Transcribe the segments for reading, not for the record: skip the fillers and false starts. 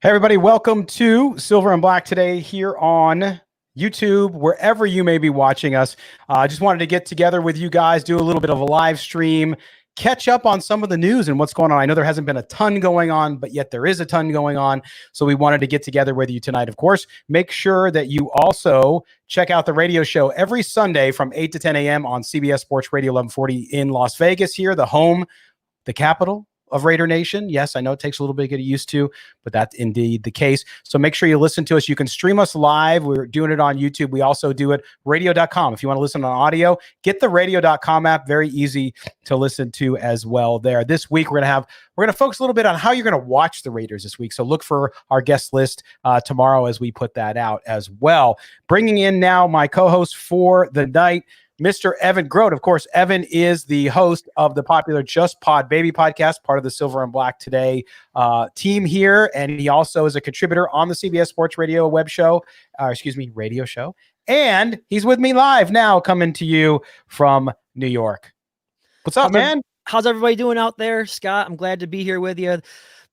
Hey everybody, welcome to Silver and Black today here on YouTube, wherever you may be watching us. I just wanted to get together with you guys, do a little bit of a live stream, catch up on some of the news and what's going on. I know there hasn't been a ton going on, but yet there is a ton going on. So we wanted to get together with you tonight. Of course, make sure that you also check out the radio show every Sunday from 8 to 10 a.m. on CBS Sports Radio 1140 in Las Vegas here, the home, the capital of Raider Nation. Yes, I know it takes a little bit to get used to, but that's indeed the case. So make sure you listen to us. You can stream us live. We're doing it on YouTube. We also do it radio.com. If you want to listen on audio, get the radio.com app. Very easy to listen to as well there. This week, we're going to focus a little bit on how you're going to watch the Raiders this week. So look for our guest list tomorrow as we put that out as well. Bringing in now my co-host for the night, Mr. Evan Groat. Of course, Evan is the host of the popular Just Pod Baby podcast, part of the Silver and Black Today team here. And he also is a contributor on the CBS Sports Radio radio show. And he's with me live now, coming to you from New York. What's up, man? How's everybody doing out there, Scott? I'm glad to be here with you.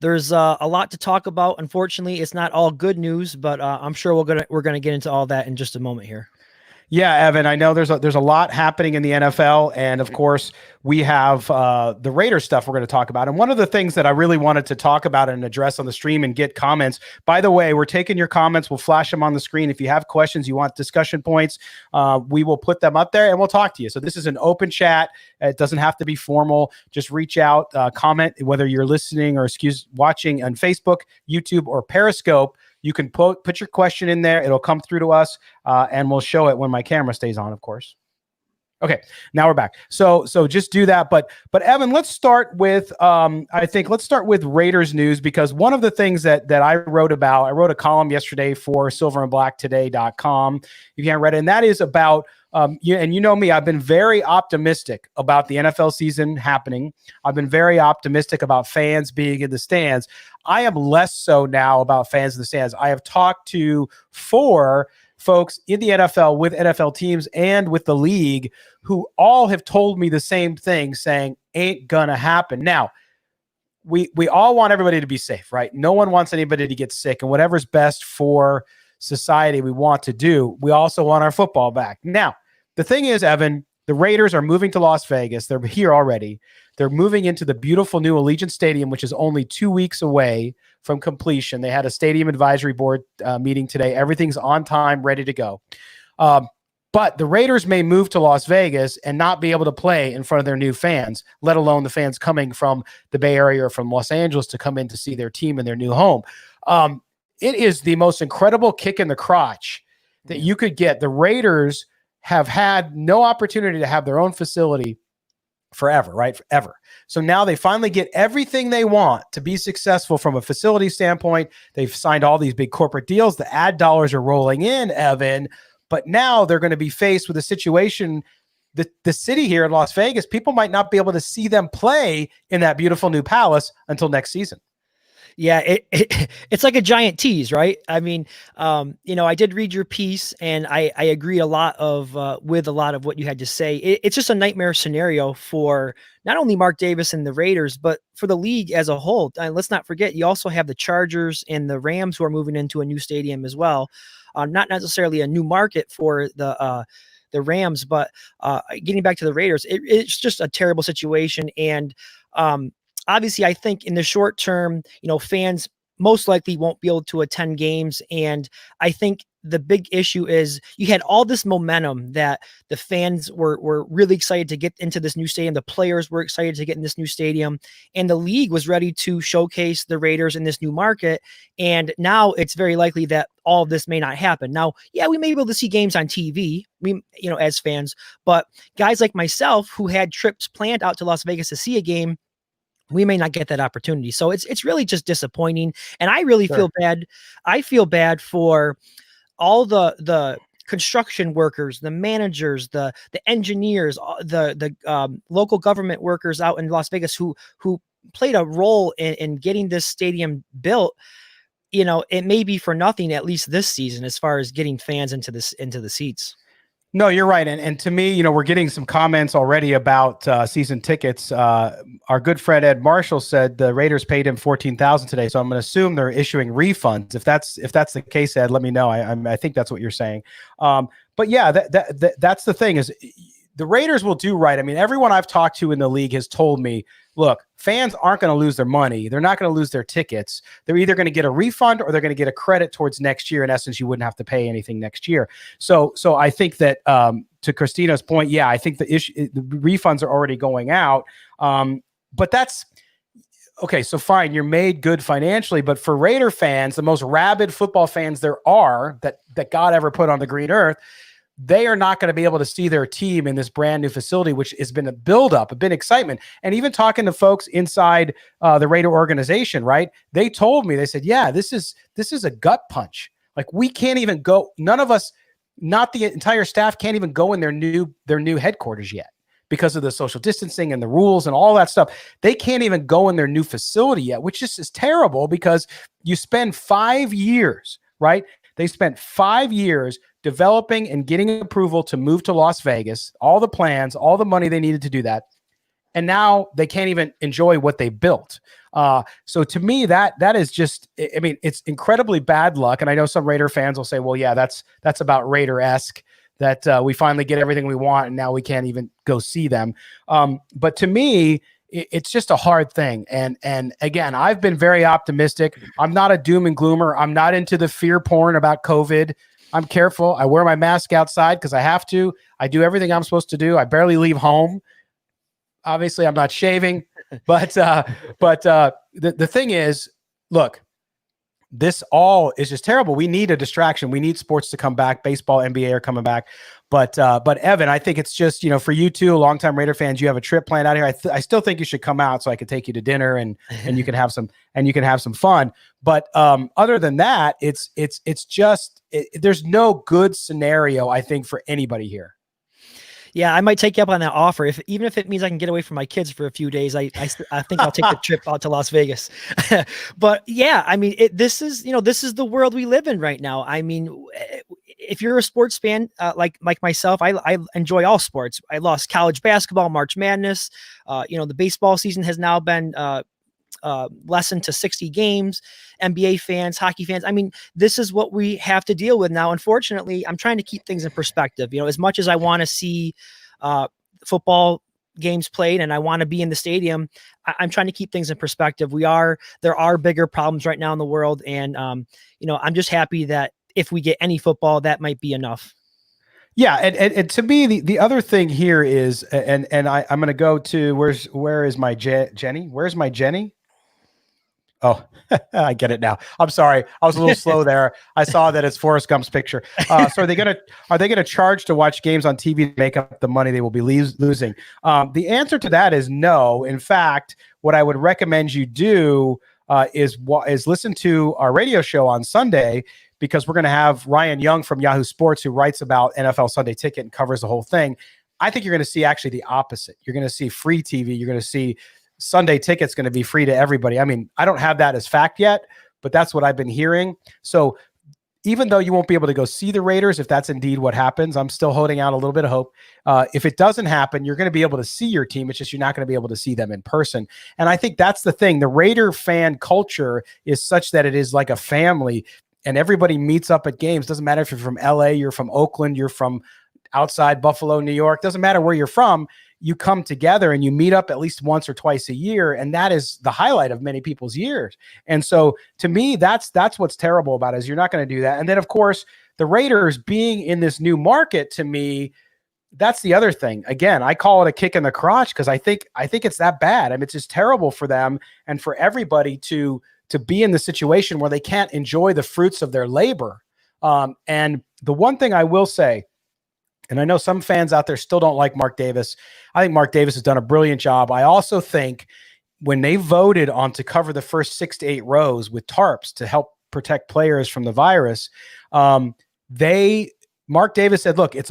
There's a lot to talk about. Unfortunately, it's not all good news, but I'm sure we're gonna get into all that in just a moment here. Yeah, Evan, I know there's a lot happening in the NFL, and of course, we have the Raiders stuff we're going to talk about. And one of the things that I really wanted to talk about and address on the stream and get comments, by the way, we're taking your comments. We'll flash them on the screen. If you have questions, you want discussion points, we will put them up there and we'll talk to you. So this is an open chat. It doesn't have to be formal. Just reach out, comment, whether you're listening or watching on Facebook, YouTube, or Periscope. You can put your question in there. It'll come through to us, and we'll show it when my camera stays on, of course. Okay, now we're back. So just do that. But Evan, let's start with let's start with Raiders news, because one of the things that I wrote about, I wrote a column yesterday for silverandblacktoday.com. You can't read it, and that is about and you know me, I've been very optimistic about the NFL season happening. I've been very optimistic about fans being in the stands. I am less so now about fans in the stands. I have talked to 4 folks in the NFL with NFL teams and with the league who all have told me the same thing, saying ain't gonna happen. Now, we all want everybody to be safe, right? No one wants anybody to get sick, and whatever's best for society we want to do. We also want our football back. Now, the thing is, Evan, the Raiders are moving to Las Vegas. They're here already. They're moving into the beautiful new Allegiant Stadium, which is only 2 weeks away from completion. They had a stadium advisory board meeting today. Everything's on time, ready to go. But the Raiders may move to Las Vegas and not be able to play in front of their new fans, let alone the fans coming from the Bay Area or from Los Angeles to come in to see their team in their new home. It is the most incredible kick in the crotch that you could get. The Raiders have had no opportunity to have their own facility forever, right? Forever. So now they finally get everything they want to be successful from a facility standpoint. They've signed all these big corporate deals. The ad dollars are rolling in, Evan. But now they're going to be faced with a situation that the city here in Las Vegas, people might not be able to see them play in that beautiful new palace until next season. Yeah, it's like a giant tease, right? I mean, I did read your piece, and I agree a lot with a lot of what you had to say. It's just a nightmare scenario for not only Mark Davis and the Raiders, but for the league as a whole. And let's not forget, you also have the Chargers and the Rams who are moving into a new stadium as well. Not necessarily a new market for the Rams, but getting back to the Raiders, it's just a terrible situation. And obviously, I think in the short term, fans most likely won't be able to attend games. And I think the big issue is you had all this momentum that the fans were really excited to get into this new stadium. The players were excited to get in this new stadium, and the league was ready to showcase the Raiders in this new market. And now it's very likely that all of this may not happen. Now, yeah, we may be able to see games on TV, as fans, but guys like myself who had trips planned out to Las Vegas to see a game, we may not get that opportunity. So it's really just disappointing. And I really feel bad. I feel bad for all the construction workers, the managers, the engineers, the local government workers out in Las Vegas who played a role in getting this stadium built. It may be for nothing, at least this season, as far as getting fans into the seats. No, you're right. And to me, we're getting some comments already about season tickets. Our good friend Ed Marshall said the Raiders paid him $14,000 today, so I'm going to assume they're issuing refunds. If that's the case, Ed, let me know. I think that's what you're saying. But yeah, that's the thing is the Raiders will do right. I mean, everyone I've talked to in the league has told me, look, fans aren't going to lose their money. They're not going to lose their tickets. They're either going to get a refund or they're going to get a credit towards next year. In essence, you wouldn't have to pay anything next year. So I think that to Christina's point, yeah, I think the refunds are already going out. But that's okay. So fine, you're made good financially, but for Raider fans, the most rabid football fans there are that God ever put on the green earth, they are not going to be able to see their team in this brand new facility, which has been a buildup, a bit excitement. And even talking to folks inside the Raider organization, right? They told me, they said, yeah, this is a gut punch. Like we can't even go. None of us, not the entire staff, can't even go in their new headquarters yet because of the social distancing and the rules and all that stuff. They can't even go in their new facility yet, which is terrible because you spend 5 years, right? They spent 5 years developing and getting approval to move to Las Vegas, all the plans, all the money they needed to do that. And now they can't even enjoy what they built. So to me, that is just, I mean, it's incredibly bad luck. And I know some Raider fans will say, well, yeah, that's about Raider-esque that we finally get everything we want and now we can't even go see them. But to me, it's just a hard thing. And again, I've been very optimistic. I'm not a doom and gloomer. I'm not into the fear porn about COVID. I'm careful. I wear my mask outside because I have to. I do everything I'm supposed to do. I barely leave home. Obviously, I'm not shaving. But the thing is, look, this all is just terrible. We need a distraction. We need sports to come back. Baseball, NBA are coming back. But Evan, I think it's just, for you two, longtime Raider fans, you have a trip planned out here. I still think you should come out so I could take you to dinner and you can have some fun. But other than that, it's just there's no good scenario, I think, for anybody here. Yeah, I might take you up on that offer. Even if it means I can get away from my kids for a few days, I think I'll take the trip out to Las Vegas. But yeah, I mean, this is the world we live in right now. I mean, if you're a sports fan like myself, I enjoy all sports. I lost college basketball, March Madness. The baseball season has now been lessened to 60 games. NBA fans, hockey fans. I mean, this is what we have to deal with now. Unfortunately, I'm trying to keep things in perspective. As much as I want to see football games played and I want to be in the stadium, I'm trying to keep things in perspective. There are bigger problems right now in the world. And, I'm just happy that if we get any football, that might be enough. Yeah, and to me, the other thing here is, and I'm going to go to where is my Jenny? Where's my Jenny? Oh, I get it now. I'm sorry, I was a little slow there. I saw that it's Forrest Gump's picture. So are they gonna charge to watch games on TV to make up the money they will be losing? The answer to that is no. In fact, what I would recommend you do is listen to our radio show on Sunday, because we're going to have Ryan Young from Yahoo Sports, who writes about NFL Sunday Ticket and covers the whole thing. I think you're going to see actually the opposite. You're going to see free TV. You're going to see Sunday Ticket's going to be free to everybody. I mean, I don't have that as fact yet, but that's what I've been hearing. So even though you won't be able to go see the Raiders, if that's indeed what happens, I'm still holding out a little bit of hope. If it doesn't happen, you're going to be able to see your team. It's just you're not going to be able to see them in person. And I think that's the thing. The Raider fan culture is such that it is like a family, and everybody meets up at games. Doesn't matter if you're from LA, you're from Oakland, you're from outside Buffalo, New York. Doesn't matter where you're from. You come together and you meet up at least once or twice a year. And that is the highlight of many people's years. And so to me, that's what's terrible about it, is you're not going to do that. And then of course, the Raiders being in this new market, to me, that's the other thing. Again, I call it a kick in the crotch because I think it's that bad. I mean, it's just terrible for them and for everybody to be in the situation where they can't enjoy the fruits of their labor. And the one thing I will say, and I know some fans out there still don't like Mark Davis. I think Mark Davis has done a brilliant job. I also think when they voted on to cover the first 6 to 8 rows with tarps to help protect players from the virus, Mark Davis said, look, it's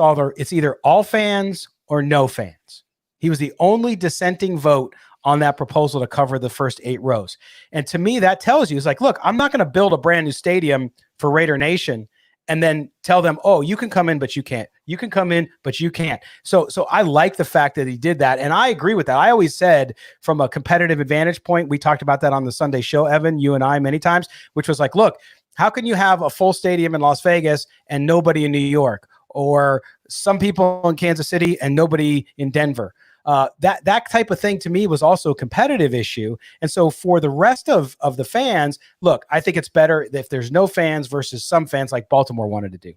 either all fans or no fans. He was the only dissenting vote on that proposal to cover the first 8 rows. And to me, that tells you, it's like, look, I'm not going to build a brand new stadium for Raider Nation and then tell them, oh, you can come in, but you can't. You can come in, but you can't. So I like the fact that he did that. And I agree with that. I always said from a competitive advantage point, we talked about that on the Sunday show, Evan, you and I many times, which was like, look, how can you have a full stadium in Las Vegas and nobody in New York, or some people in Kansas City and nobody in Denver? That type of thing to me was also a competitive issue. And so for the rest of the fans, look, I think it's better if there's no fans versus some fans like Baltimore wanted to do.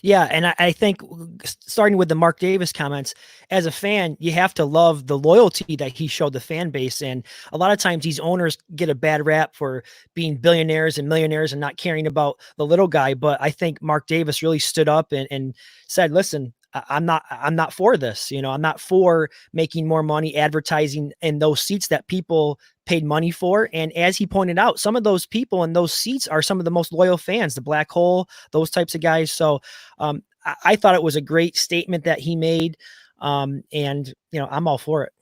Yeah, and I think starting with the Mark Davis comments, as a fan, you have to love the loyalty that he showed the fan base. And a lot of times these owners get a bad rap for being billionaires and millionaires and not caring about the little guy. But I think Mark Davis really stood up and said, listen, I'm not for this. I'm not for making more money advertising in those seats that people paid money for. And as he pointed out, some of those people in those seats are some of the most loyal fans, the Black Hole, those types of guys. So I thought it was a great statement that he made. And I'm all for it.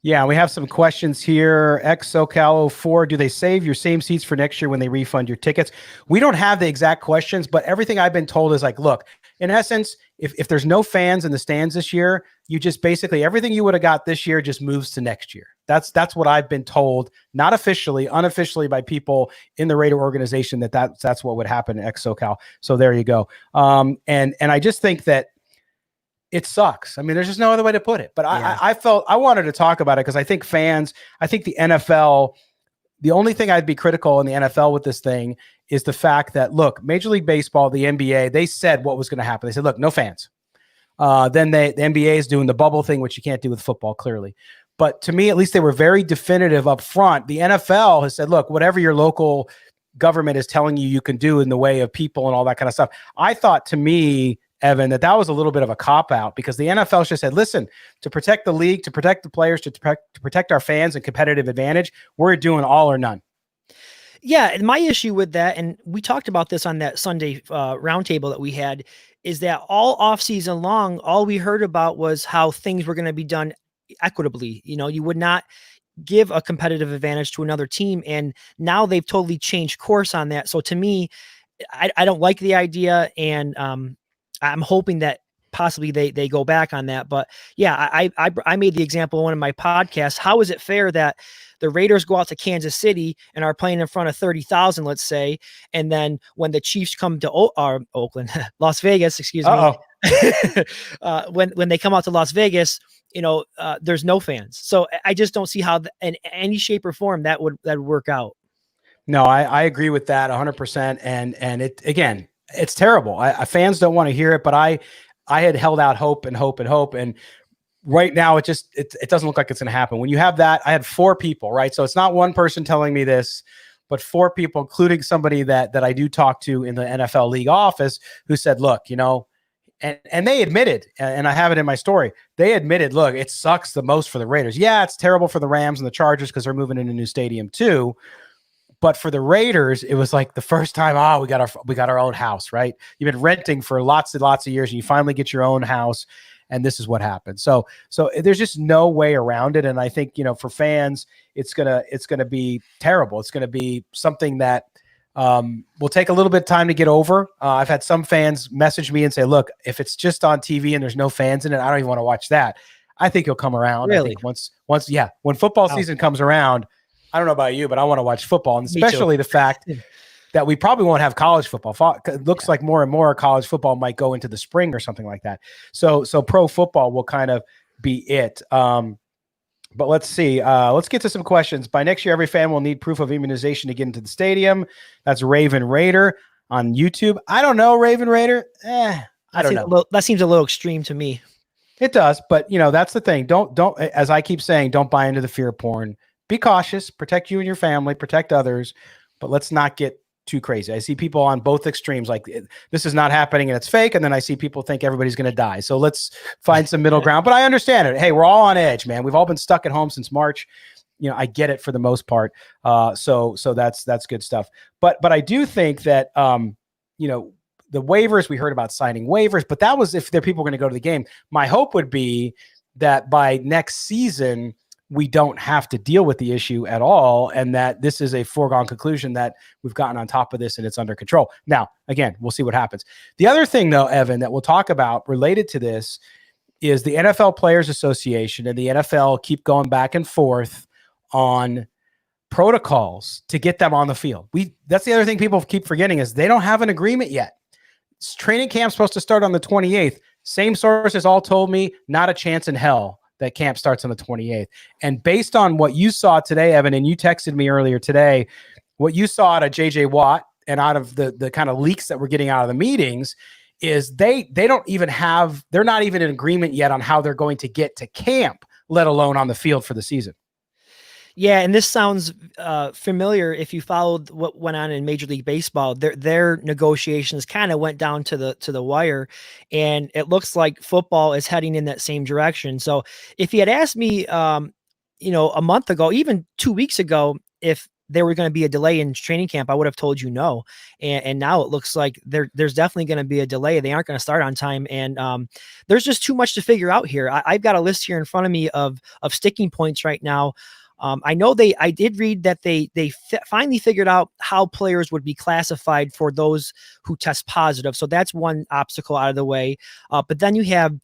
Yeah, we have some questions here. XSoCal04, do they save your same seats for next year when they refund your tickets? We don't have the exact questions, but everything I've been told is like, look, in essence, if there's no fans in the stands this year, you just basically everything you would have got this year just moves to next year. That's what I've been told, not officially, unofficially by people in the Raider organization that's what would happen in XSoCal. So there you go. And I just think that it sucks. I mean, there's just no other way to put it. But yeah. I felt I wanted to talk about it because I think the NFL, the only thing I'd be critical in the NFL with this thing is the fact that, look, Major League Baseball, the NBA, they said what was going to happen. They said, look, no fans. Then the NBA is doing the bubble thing, which you can't do with football, clearly. But to me, at least they were very definitive up front. The NFL has said, look, whatever your local government is telling you can do in the way of people and all that kind of stuff. I thought, to me, Evan, that was a little bit of a cop-out because the NFL just said, listen, to protect the league, to protect the players, to protect our fans and competitive advantage, we're doing all or none. Yeah, and my issue with that, and we talked about this on that Sunday roundtable that we had, is that all offseason long, all we heard about was how things were going to be done equitably. You would not give a competitive advantage to another team, and now they've totally changed course on that. So to me, I don't like the idea, and I'm hoping that possibly they go back on that. But yeah, I made the example in one of my podcasts. How is it fair that the Raiders go out to Kansas City and are playing in front of 30,000, let's say, and then when the Chiefs come to Oakland, Las Vegas, excuse me, when they come out to Las Vegas, there's no fans. So I just don't see how in any shape or form that would work out. No, I agree with that 100%. And it, again, it's terrible. Fans don't want to hear it, but I had held out hope. And right now it doesn't look like it's going to happen. When you have that, I had 4 people, right? So it's not one person telling me this, but 4 people, including somebody that I do talk to in the NFL league office, who said, look, and they admitted, and I have it in my story, they admitted, look, it sucks the most for the Raiders. Yeah, it's terrible for the Rams and the Chargers because they're moving in a new stadium too. But for the Raiders, it was like the first time, we got our own house, right? You've been renting for lots and lots of years, and you finally get your own house, and this is what happened. So there's just no way around it. And I think, for fans, it's gonna be terrible. It's gonna be something that will take a little bit of time to get over. I've had some fans message me and say, look, if it's just on TV and there's no fans in it, I don't even want to watch that. I think he'll come around. Really? I think when football season comes around, I don't know about you, but I want to watch football, and especially the fact that we probably won't have college football. It looks like more and more college football might go into the spring or something like that. So pro football will kind of be it. But let's see. Let's get to some questions. By next year, every fan will need proof of immunization to get into the stadium. That's Raven Raider on YouTube. I don't know, Raven Raider. I don't know. That seems a little extreme to me. It does, but that's the thing. Don't, as I keep saying, don't buy into the fear porn. Be cautious, protect you and your family, protect others, but let's not get too crazy. I see people on both extremes, like this is not happening and it's fake. And then I see people think everybody's going to die. So let's find some middle ground, but I understand it. Hey, we're all on edge, man. We've all been stuck at home since March. I get it for the most part. So that's good stuff. But I do think that, the waivers, we heard about signing waivers, but that was if there people going to go to the game. My hope would be that by next season, we don't have to deal with the issue at all, and that this is a foregone conclusion that we've gotten on top of this and it's under control. Now, again, we'll see what happens. The other thing, though, Evan, that we'll talk about related to this is the NFL Players Association and the NFL keep going back and forth on protocols to get them on the field. That's the other thing people keep forgetting is they don't have an agreement yet. Training camp's supposed to start on the 28th. Same sources all told me not a chance in hell that camp starts on the 28th. And based on what you saw today, Evan, and you texted me earlier today, what you saw out of JJ Watt and out of the kind of leaks that we're getting out of the meetings is they don't even have, they're not even in agreement yet on how they're going to get to camp, let alone on the field for the season. Yeah, and this sounds familiar if you followed what went on in Major League Baseball. Their negotiations kind of went down to the wire, and it looks like football is heading in that same direction. So if you had asked me, a month ago, even 2 weeks ago, if there were going to be a delay in training camp, I would have told you no. And now it looks like there's definitely going to be a delay. They aren't going to start on time. And there's just too much to figure out here. I've got a list here in front of me of sticking points right now. I know I did read that they finally figured out how players would be classified for those who test positive. So that's one obstacle out of the way. But then you have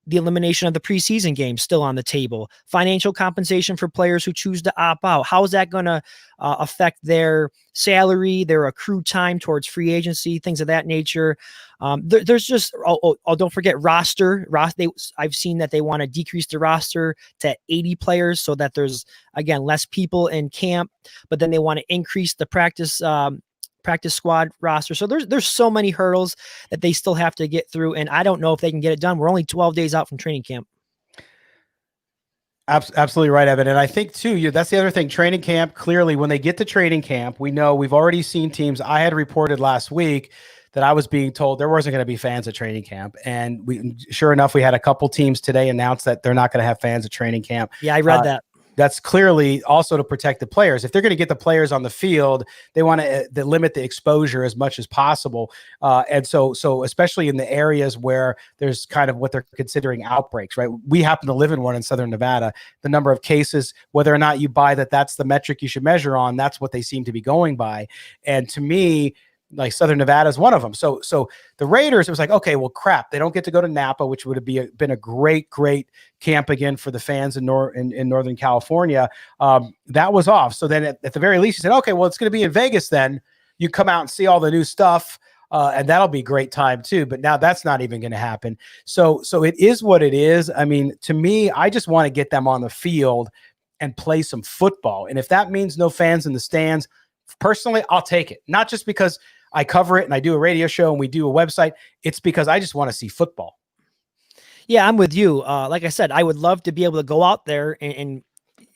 the elimination of the preseason games still on the table, financial compensation for players who choose to opt out. How is that going to affect their salary, their accrued time towards free agency, things of that nature? There's just, don't forget roster. I've seen that they want to decrease the roster to 80 players so that there's, again, less people in camp, but then they want to increase the practice squad roster. So there's so many hurdles that they still have to get through. And I don't know if they can get it done. We're only 12 days out from training camp. Absolutely right, Evan. And I think too, that's the other thing. Training camp, clearly when they get to training camp, we know we've already seen teams. I had reported last week that I was being told there wasn't going to be fans at training camp. And sure enough, we had a couple teams today announce that they're not going to have fans at training camp. Yeah, I read that. That's clearly also to protect the players. If they're going to get the players on the field, they want to limit the exposure as much as possible. And so especially in the areas where there's kind of what they're considering outbreaks, right? We happen to live in one in Southern Nevada. The number of cases, whether or not you buy that's the metric you should measure on, that's what they seem to be going by. And to me, like Southern Nevada is one of them. So the Raiders, it was like, okay, well, crap. They don't get to go to Napa, which would have been a great camp again for the fans in Northern California. That was off. So then at the very least, you said, okay, well, it's going to be in Vegas then. You come out and see all the new stuff, and that'll be a great time too. But now that's not even going to happen. So it is what it is. I mean, to me, I just want to get them on the field and play some football. And if that means no fans in the stands, personally, I'll take it. Not just because I cover it and I do a radio show and we do a website. It's because I just want to see football. Yeah, I'm with you. Like I said, I would love to be able to go out there and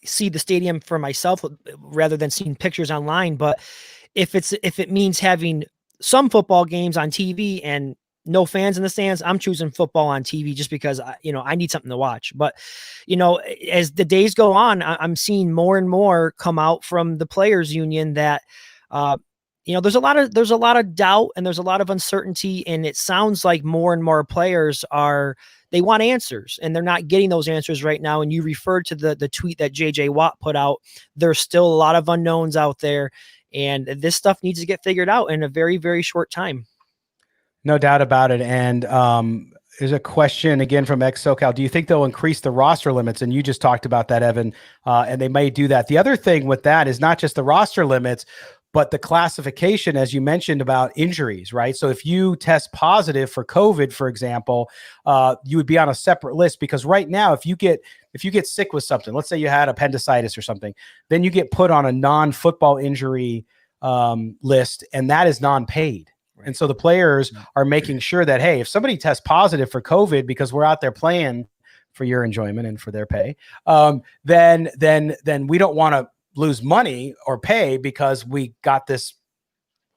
see the stadium for myself rather than seeing pictures online. But if it means having some football games on TV and no fans in the stands, I'm choosing football on TV just because I need something to watch. But as the days go on, I'm seeing more and more come out from the players union that there's a lot of doubt and there's a lot of uncertainty, and it sounds like more and more players they want answers and they're not getting those answers right now. And you referred to the tweet that JJ Watt put out. There's still a lot of unknowns out there, and this stuff needs to get figured out in a very, very short time. No doubt about it. And there's a question again from ex-SoCal. Do you think they'll increase the roster limits? And you just talked about that, Evan, and they may do that. The other thing with that is not just the roster limits, but the classification, as you mentioned, about injuries, right? So if you test positive for COVID, for example, you would be on a separate list, because right now, if you get sick with something, let's say you had appendicitis or something, then you get put on a non-football injury list, and that is non-paid. And so the players are making sure that, hey, if somebody tests positive for COVID because we're out there playing for your enjoyment and for their pay, then we don't want to lose money or pay because we got this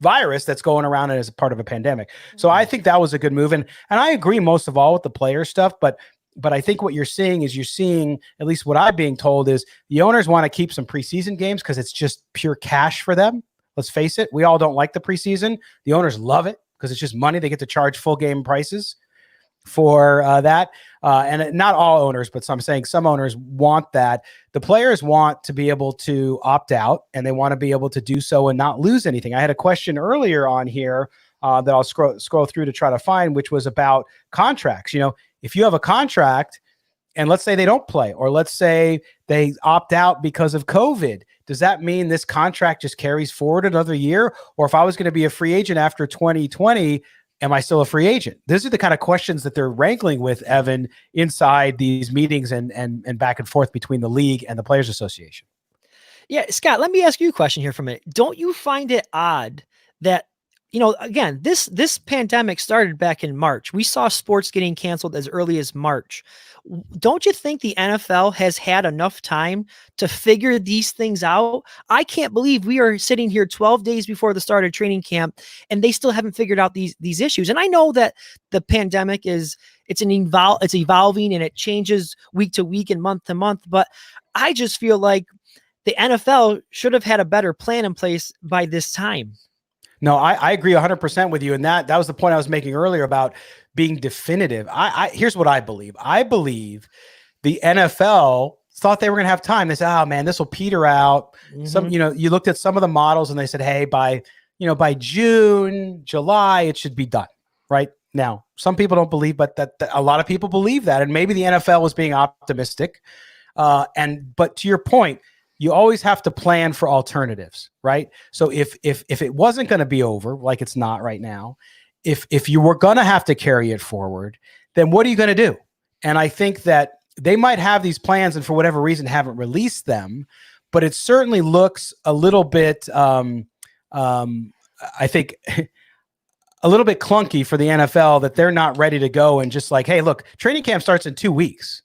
virus that's going around as a part of a pandemic. So I think that was a good move. And I agree most of all with the player stuff, but I think what you're seeing, at least what I'm being told, is the owners want to keep some preseason games because it's just pure cash for them. Let's face it. We all don't like the preseason. The owners love it because it's just money. They get to charge full game prices. for that. And not all owners, but I'm saying some owners want that. The players want to be able to opt out, and they want to be able to do so and not lose anything. I had a question earlier on here that I'll scroll through to try to find, which was about contracts. If you have a contract and let's say they don't play, or let's say they opt out because of COVID, does that mean this contract just carries forward another year? Or if I was going to be a free agent after 2020, am I still a free agent? These are the kind of questions that they're wrangling with, Evan, inside these meetings and back and forth between the league and the Players Association. Yeah, Scott, let me ask you a question here for a minute. Don't you find it odd that, again, this pandemic started back in March. We saw sports getting canceled as early as March. Don't you think the NFL has had enough time to figure these things out? I can't believe we are sitting here 12 days before the start of training camp and they still haven't figured out these issues. And I know that the pandemic it's evolving and it changes week to week and month to month, but I just feel like the NFL should have had a better plan in place by this time. No, I agree 100% with you. And that was the point I was making earlier about being definitive. Here's what I believe. I believe the NFL thought they were going to have time. They said, oh man, this will peter out. Mm-hmm. You looked at some of the models and they said, hey, by June, July, it should be done. Right now, some people don't believe, but that a lot of people believe that. And maybe the NFL was being optimistic. But to your point, you always have to plan for alternatives, right? So if it wasn't going to be over, like it's not right now, if you were going to have to carry it forward, then what are you going to do? And I think that they might have these plans and for whatever reason haven't released them, but it certainly looks a little bit, I think, a little bit clunky for the NFL that they're not ready to go and just like, hey, look, training camp starts in 2 weeks.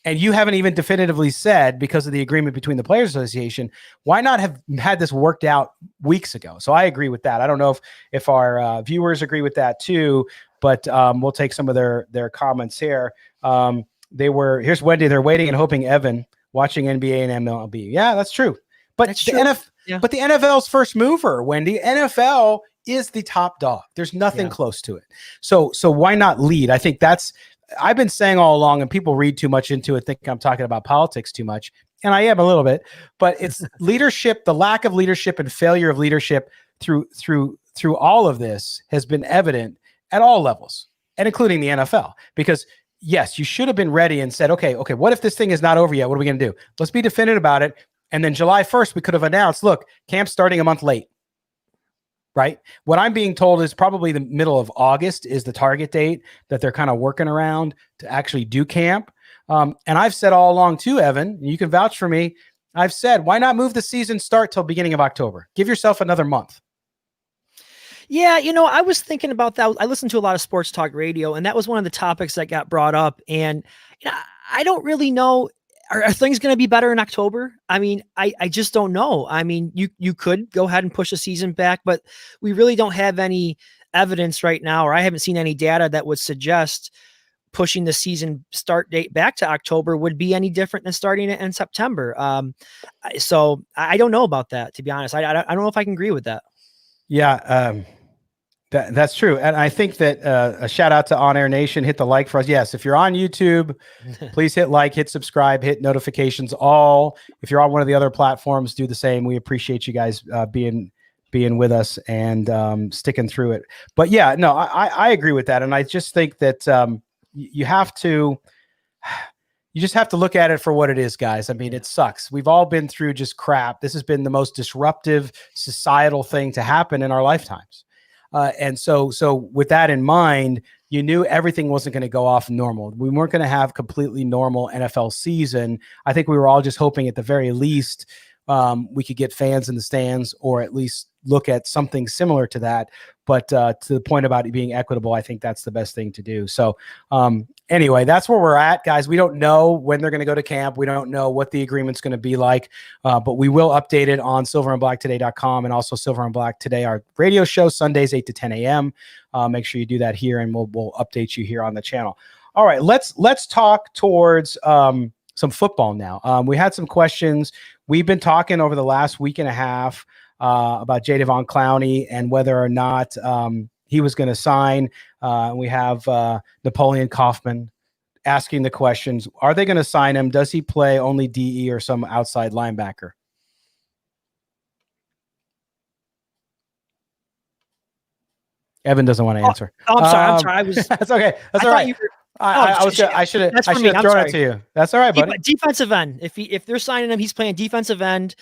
And you haven't even definitively said, because of the agreement between the Players Association, why not have had this worked out weeks ago? So I agree with that. I don't know if our viewers agree with that too, but we'll take some of their comments here. Here's Wendy. They're waiting and hoping Evan watching NBA and MLB. Yeah, that's true. But that's the true. But the NFL's first mover, Wendy. NFL is the top dog. There's nothing close to it. So why not lead? I think I've been saying all along, and people read too much into it, think I'm talking about politics too much, and I am a little bit, but it's leadership, the lack of leadership and failure of leadership through all of this has been evident at all levels, and including the NFL. Because yes, you should have been ready and said, okay, what if this thing is not over yet? What are we going to do? Let's be definitive about it. And then July 1st, we could have announced, look, camp's starting a month late. Right. What I'm being told is probably the middle of August is the target date that they're kind of working around to actually do camp. And I've said all along too, Evan, and you can vouch for me. I've said, why not move the season start till beginning of October? Give yourself another month. Yeah, I was thinking about that. I listened to a lot of sports talk radio, and that was one of the topics that got brought up. And I don't really know. Are things going to be better in October? I mean, I just don't know. I mean, you could go ahead and push the season back, but we really don't have any evidence right now, or I haven't seen any data that would suggest pushing the season start date back to October would be any different than starting it in September. So I don't know about that, to be honest. I don't know if I can agree with that. Yeah. That's true. And I think that a shout out to On Air Nation, hit the like for us. Yes. If you're on YouTube, please hit like, hit subscribe, hit notifications all. If you're on one of the other platforms, do the same. We appreciate you guys being with us and sticking through it. But yeah, no, I agree with that. And I just think that you just have to look at it for what it is, guys. I mean, it sucks. We've all been through just crap. This has been the most disruptive societal thing to happen in our lifetimes. And so with that in mind, you knew everything wasn't going to go off normal. We weren't going to have completely normal NFL season. I think we were all just hoping at the very least we could get fans in the stands, or at least look at something similar to that. But to the point about it being equitable, I think that's the best thing to do. So anyway, that's where we're at, guys. We don't know when they're going to go to camp. We don't know what the agreement's going to be like, but we will update it on silverandblacktoday.com and also Silver and Black Today, our radio show, Sundays, 8 to 10 a.m. Make sure you do that here, and we'll update you here on the channel. All right, let's talk towards some football now. We had some questions. We've been talking over the last week and a half about Jadeveon Clowney and whether or not he was going to sign. We have Napoleon Kaufman asking the questions. Are they going to sign him? Does he play only DE or some outside linebacker? Evan doesn't want to answer. Oh, I'm sorry. I was. That's okay. That's all right. I should have thrown it to you. That's all right, buddy. Defensive end. If they're signing him, he's playing defensive end.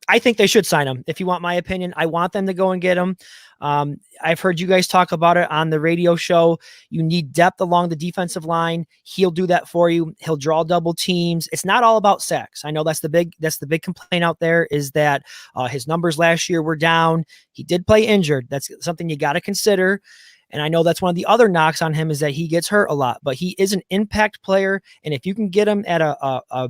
I think they should sign him. If you want my opinion, I want them to go and get him. I've heard you guys talk about it on the radio show. You need depth along the defensive line. He'll do that for you. He'll draw double teams. It's not all about sacks. I know that's the big complaint out there, is that his numbers last year were down. He did play injured. That's something you got to consider. And I know that's one of the other knocks on him, is that he gets hurt a lot, but he is an impact player. And if you can get him at a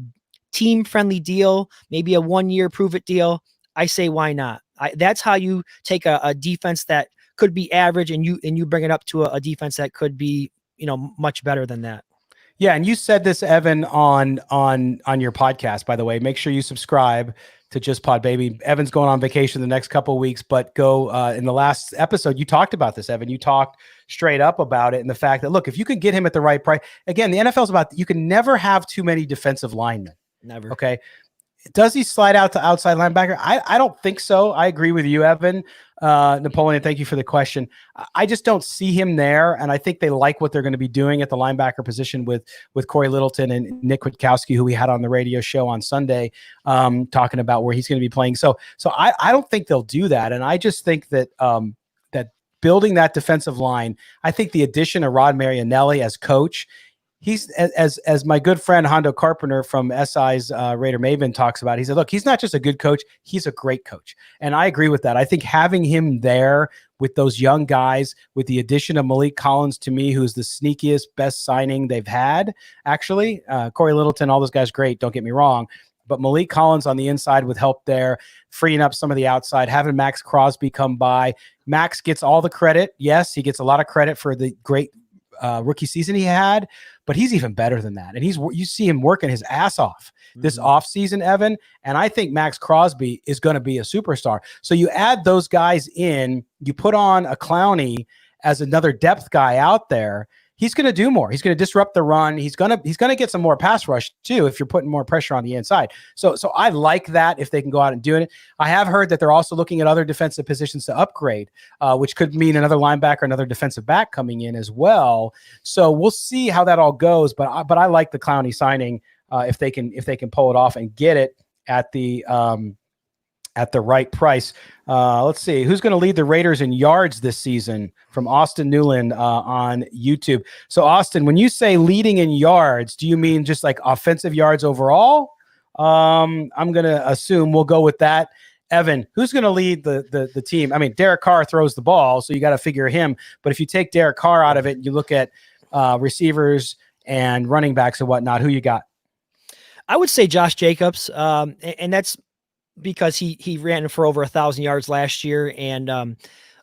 team-friendly deal, maybe a 1-year prove-it deal, I say why not? That's how you take a defense that could be average and you bring it up to a defense that could be, much better than that. Yeah, and you said this, Evan, on your podcast, by the way. Make sure you subscribe to Just Pod Baby. Evan's going on vacation the next couple of weeks, but go in the last episode, you talked about this, Evan. You talked straight up about it, and the fact that, look, if you can get him at the right price, again, the NFL's about, you can never have too many defensive linemen. Never. Okay. Does he slide out to outside linebacker? I don't think so. I agree with you, Evan. Napoleon, thank you for the question. I just don't see him there, and I think they like what they're going to be doing at the linebacker position with Corey Littleton and Nick Kwiatkowski, who we had on the radio show on Sunday, talking about where he's going to be playing. So I don't think they'll do that, and I just think that that building that defensive line, I think the addition of Rod Marinelli as coach, he's, as my good friend Hondo Carpenter from SI's Raider Maven talks about, he said, look, he's not just a good coach, he's a great coach. And I agree with that. I think having him there with those young guys, with the addition of Malik Collins, to me, who's the sneakiest, best signing they've had, actually. Corey Littleton, all those guys, great, don't get me wrong. But Malik Collins on the inside with help there, freeing up some of the outside, having Max Crosby come by. Max gets all the credit. Yes, he gets a lot of credit for the great rookie season he had, but he's even better than that. And you see him working his ass off this offseason, Evan. And I think Max Crosby is going to be a superstar. So you add those guys in, you put on a Clowney as another depth guy out there. He's going to do more. He's going to disrupt the run. He's going to get some more pass rush too, if you're putting more pressure on the inside. So I like that if they can go out and do it. I have heard that they're also looking at other defensive positions to upgrade, which could mean another linebacker, another defensive back coming in as well. So we'll see how that all goes. But I like the Clowney signing if they can pull it off and get it at the right price. Let's see who's going to lead the Raiders in yards this season, from Austin Newland on YouTube. So Austin, when you say leading in yards, do you mean just like offensive yards overall? I'm going to assume we'll go with that. Evan, who's going to lead the team? I mean, Derek Carr throws the ball, so you got to figure him. But if you take Derek Carr out of it and you look at receivers and running backs and whatnot, who you got? I would say Josh Jacobs, and that's because he ran for over 1,000 yards last year. And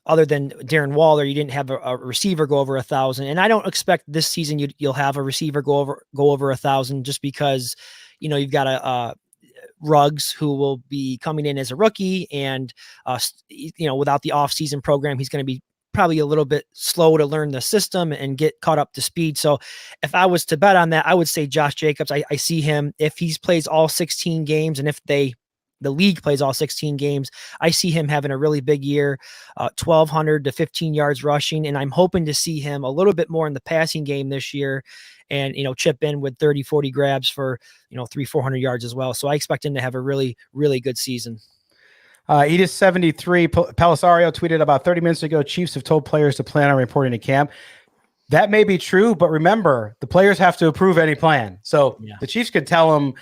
other than Darren Waller, you didn't have a receiver go over 1,000. And I don't expect this season you'll have a receiver go over 1,000, just because, you've got a Ruggs, who will be coming in as a rookie, and without the off-season program, he's going to be probably a little bit slow to learn the system and get caught up to speed. So if I was to bet on that, I would say Josh Jacobs. I see him, if he plays all 16 games, and if the league plays all 16 games, I see him having a really big year, 1,200 to 15 yards rushing. And I'm hoping to see him a little bit more in the passing game this year, and, chip in with 30, 40 grabs for, 300-400 yards as well. So I expect him to have a really, really good season. Edith73 Pelisario tweeted about 30 minutes ago, Chiefs have told players to plan on reporting to camp. That may be true, but remember, the players have to approve any plan. So the Chiefs could tell them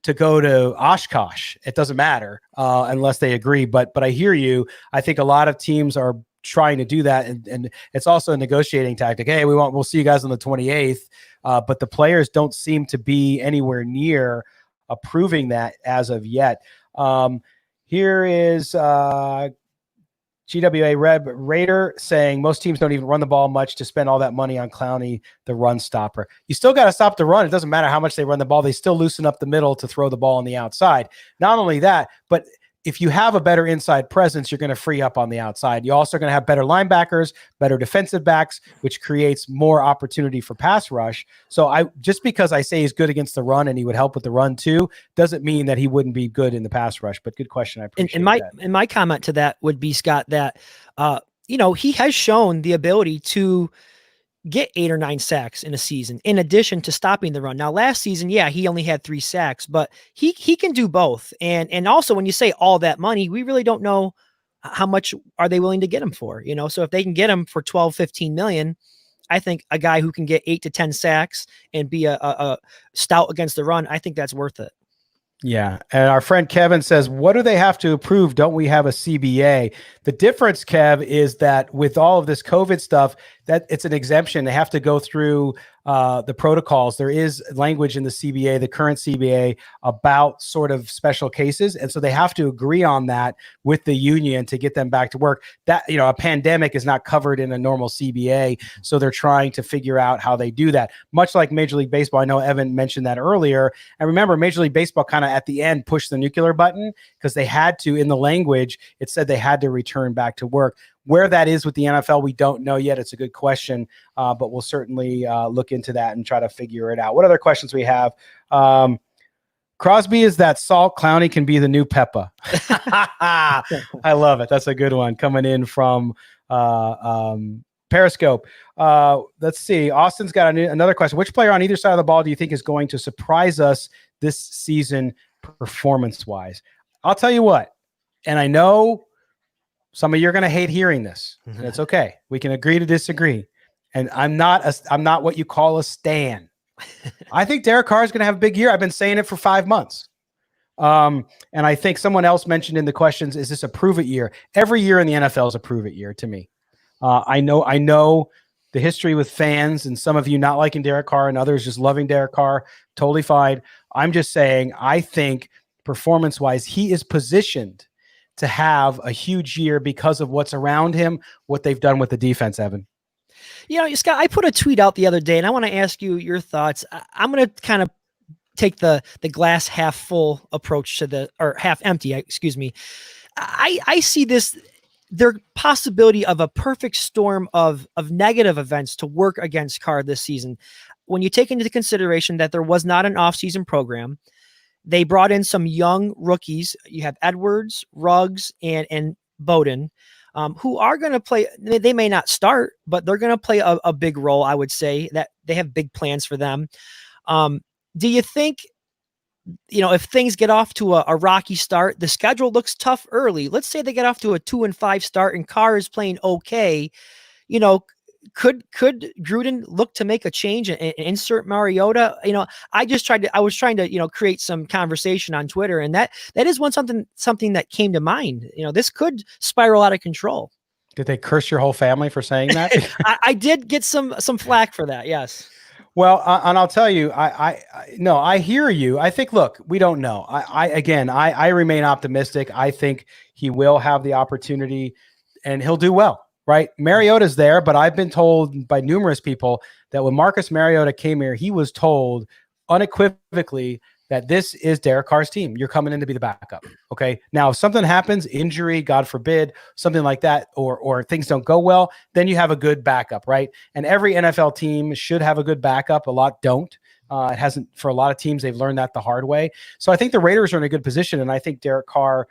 to go to Oshkosh. It doesn't matter unless they agree. But I hear you. I think a lot of teams are trying to do that, and it's also a negotiating tactic. Hey, we'll see you guys on the 28th. But the players don't seem to be anywhere near approving that as of yet. Here is GWA Raider saying most teams don't even run the ball much to spend all that money on Clowney, the run stopper. You still got to stop the run. It doesn't matter how much they run the ball. They still loosen up the middle to throw the ball on the outside. Not only that, but if you have a better inside presence, you're going to free up on the outside. You're also going to have better linebackers, better defensive backs, which creates more opportunity for pass rush. So just because I say he's good against the run and he would help with the run too, doesn't mean that he wouldn't be good in the pass rush. But good question. I appreciate that. And my comment to that would be, Scott, that he has shown the ability to get 8 or 9 sacks in a season, in addition to stopping the run. Now, last season, he only had 3 sacks, but he can do both. And also, when you say all that money, we really don't know how much are they willing to get him for, So if they can get him for 12, 15 million, I think a guy who can get 8 to 10 sacks and be a stout against the run, I think that's worth it. Yeah. And our friend Kevin says, what do they have to approve? Don't we have a CBA? The difference, Kev, is that with all of this COVID stuff, that it's an exemption. They have to go through the protocols. There is language in the CBA, the current CBA, about sort of special cases. And so they have to agree on that with the union to get them back to work. That, a pandemic is not covered in a normal CBA. So they're trying to figure out how they do that. Much like Major League Baseball. I know Evan mentioned that earlier. And remember, Major League Baseball kind of at the end pushed the nuclear button because they had to, in the language, it said they had to return back to work. Where that is with the NFL, we don't know yet. It's a good question, but we'll certainly look into that and try to figure it out. What other questions we have? Crosby is that salt. Clowney can be the new Peppa. I love it. That's a good one coming in from Periscope. Let's see. Austin's got another question. Which player on either side of the ball do you think is going to surprise us this season performance-wise? I'll tell you what, and I know some of you are going to hate hearing this. And it's okay. We can agree to disagree. And I'm not what you call a stan. I think Derek Carr is going to have a big year. I've been saying it for 5 months. And I think someone else mentioned in the questions, is this a prove it year? Every year in the NFL is a prove it year to me. I know the history with fans and some of you not liking Derek Carr and others just loving Derek Carr. Totally fine. I'm just saying, I think performance-wise, he is positioned to have a huge year because of what's around him, what they've done with the defense, Evan. Scott, I put a tweet out the other day, and I want to ask you your thoughts. I'm going to kind of take the glass half full approach or half empty, excuse me. I see their possibility of a perfect storm of negative events to work against Carr this season. When you take into consideration that there was not an offseason program, they brought in some young rookies. You have Edwards, Ruggs, and Bowden, who are going to play. They may not start, but they're going to play a big role. I would say that they have big plans for them. Do you think, if things get off to a rocky start, the schedule looks tough early. Let's say they get off to a 2-5 start and Carr is playing okay. Could Gruden look to make a change and insert Mariota? I was trying to, create some conversation on Twitter, and that is something that came to mind. This could spiral out of control. Did they curse your whole family for saying that? I did get some flack for that. Yes. Well, and I'll tell you, I hear you. I think, look, we don't know. I remain optimistic. I think he will have the opportunity and he'll do well. Right. Mariota's there, but I've been told by numerous people that when Marcus Mariota came here, he was told unequivocally that this is Derek Carr's team. You're coming in to be the backup. Okay. Now, if something happens, injury, God forbid, something like that, or things don't go well, then you have a good backup, right? And every NFL team should have a good backup. A lot don't. It hasn't for a lot of teams. They've learned that the hard way. So I think the Raiders are in a good position, and I think Derek Carr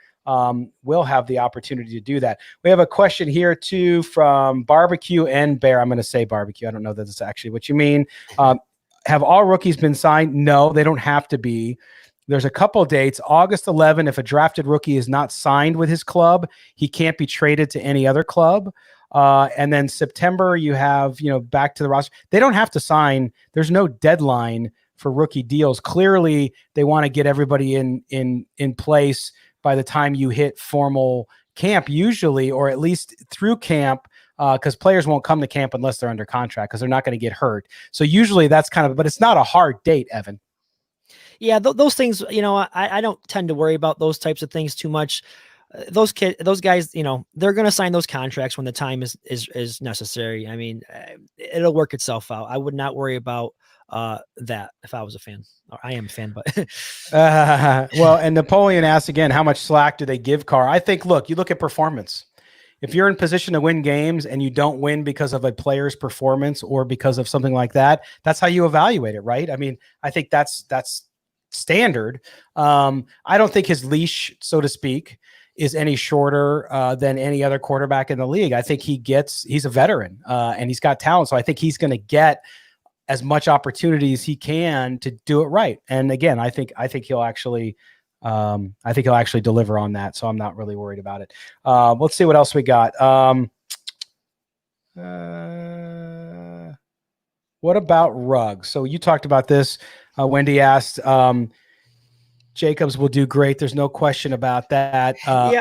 will have the opportunity to do that. We have a question here too from Barbecue and Bear. I'm going to say Barbecue. I don't know that that's actually what you mean. Have all rookies been signed? No, they don't have to be. There's a couple of dates. August 11, if a drafted rookie is not signed with his club, he can't be traded to any other club. And then September, you have, back to the roster. They don't have to sign. There's no deadline for rookie deals. Clearly, they want to get everybody in place by the time you hit formal camp, usually, or at least through camp, because players won't come to camp unless they're under contract because they're not going to get hurt. So usually that's but it's not a hard date, Evan. Yeah, those things, I don't tend to worry about those types of things too much. Those guys, they're going to sign those contracts when the time is necessary. I mean, it'll work itself out. I would not worry about that if I was a fan. Or I am a fan, but well, and Napoleon asked again, how much slack do they give Carr? I think, look, you look at performance. If you're in position to win games and you don't win because of a player's performance or because of something like that, that's how you evaluate it, right? I mean, I think that's standard. I don't think his leash, so to speak, is any shorter than any other quarterback in the league. I think he's a veteran and he's got talent. So I think he's going to get as much opportunity as he can to do it right. And again, I think he'll actually deliver on that. So I'm not really worried about it. Let's see what else we got. What about Ruggs? So you talked about this. Wendy asked, Jacobs will do great. There's no question about that. Go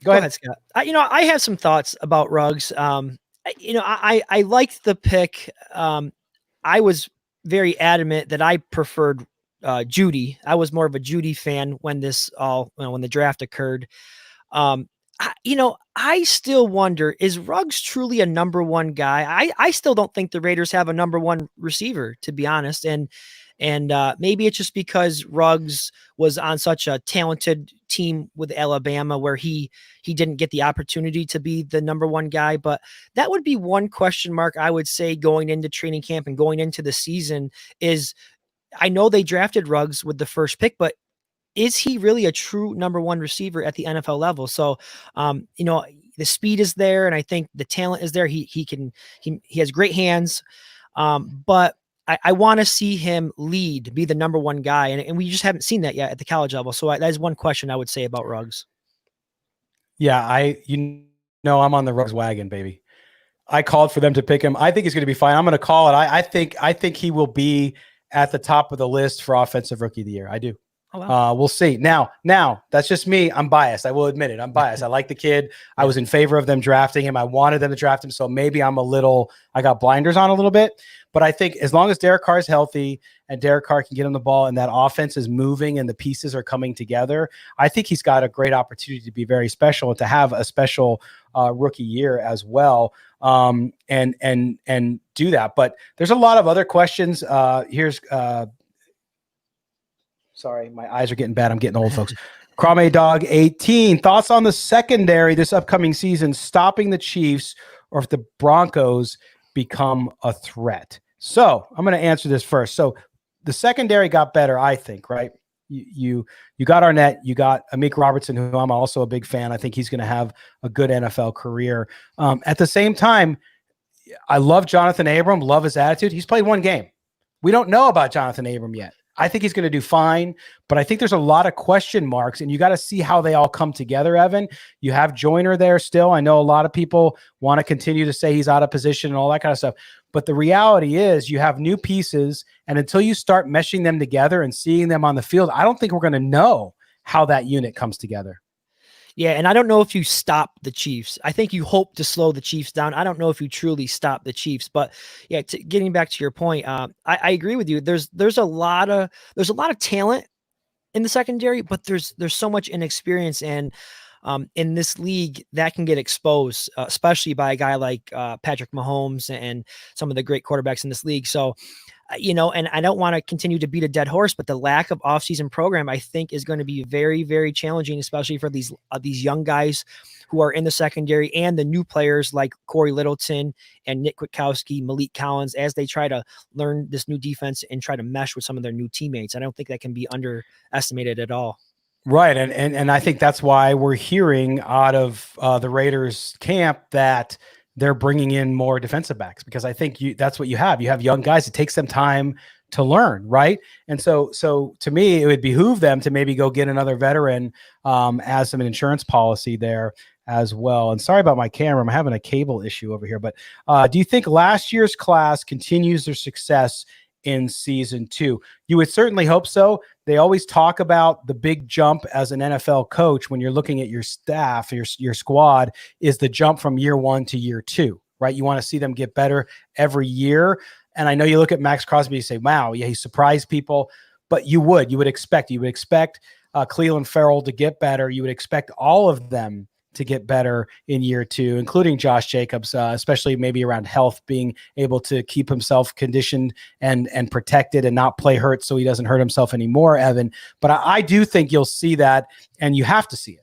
ahead, Scott. I have some thoughts about Ruggs. I liked the pick. I was very adamant that I preferred Judy. I was more of a Judy fan when when the draft occurred. I still wonder, is Ruggs truly a number one guy? I still don't think the Raiders have a number one receiver, to be honest. And maybe it's just because Ruggs was on such a talented team with Alabama where he didn't get the opportunity to be the number one guy. But that would be one question mark, I would say, going into training camp and going into the season is, I know they drafted Ruggs with the first pick, but is he really a true number one receiver at the NFL level? So, the speed is there, and I think the talent is there. He has great hands, but I want to see him lead, be the number one guy, and we just haven't seen that yet at the college level. So that is one question I would say about Ruggs. Yeah, I'm on the Ruggs wagon, baby. I called for them to pick him. I think he's going to be fine. I'm going to call it. I think he will be at the top of the list for Offensive Rookie of the Year. I do. Oh, wow. We'll see. Now, that's just me. I'm biased. I will admit it. I'm biased. I like the kid. I was in favor of them drafting him. I wanted them to draft him. So maybe I got blinders on a little bit. But I think as long as Derek Carr is healthy and Derek Carr can get on the ball and that offense is moving and the pieces are coming together, I think he's got a great opportunity to be very special and to have a special rookie year as well. And do that. But there's a lot of other questions. Here's sorry, my eyes are getting bad. I'm getting old, folks. Crame Dog 18. Thoughts on the secondary this upcoming season, stopping the Chiefs, or if the Broncos become a threat? So I'm going to answer this first. So the secondary got better, I think, right? You got Arnett, you got Amik Robertson, who I'm also a big fan. I think he's going to have a good NFL career. At the same time, I love Jonathan Abram, love his attitude. He's played one game. We don't know about Jonathan Abram yet. I think he's going to do fine, but I think there's a lot of question marks, and you got to see how they all come together, Evan. You have Joyner there still. I know a lot of people want to continue to say he's out of position and all that kind of stuff, but the reality is you have new pieces, and until you start meshing them together and seeing them on the field, I don't think we're going to know how that unit comes together. Yeah, and I don't know if you stop the Chiefs. I think you hope to slow the Chiefs down. I don't know if you truly stop the Chiefs, but yeah, getting back to your point, I agree with you. There's a lot of talent in the secondary, but there's so much inexperience, and in this league that can get exposed, especially by a guy like Patrick Mahomes and some of the great quarterbacks in this league. So, and I don't want to continue to beat a dead horse, but the lack of offseason program, I think, is going to be very, very challenging, especially for these young guys who are in the secondary and the new players like Corey Littleton and Nick Kwiatkowski, Malik Collins, as they try to learn this new defense and try to mesh with some of their new teammates. I don't think that can be underestimated at all. Right. And I think that's why we're hearing out of the Raiders camp that they're bringing in more defensive backs, because I think that's what you have. You have young guys. It takes them time to learn. Right. And so to me, it would behoove them to maybe go get another veteran as some insurance policy there as well. And sorry about my camera. I'm having a cable issue over here, but do you think last year's class continues their success in season 2? You would certainly hope so. They always talk about the big jump as an NFL coach when you're looking at your staff, your squad, is the jump from year 1 to year 2, right? You want to see them get better every year. And I know you look at Max Crosby, you say, wow, yeah, he surprised people, but you would expect Cleveland Farrell to get better. You would expect all of them to get better in year 2, including Josh Jacobs, especially maybe around health, being able to keep himself conditioned and protected and not play hurt so he doesn't hurt himself anymore, Evan. But I do think you'll see that, and you have to see it.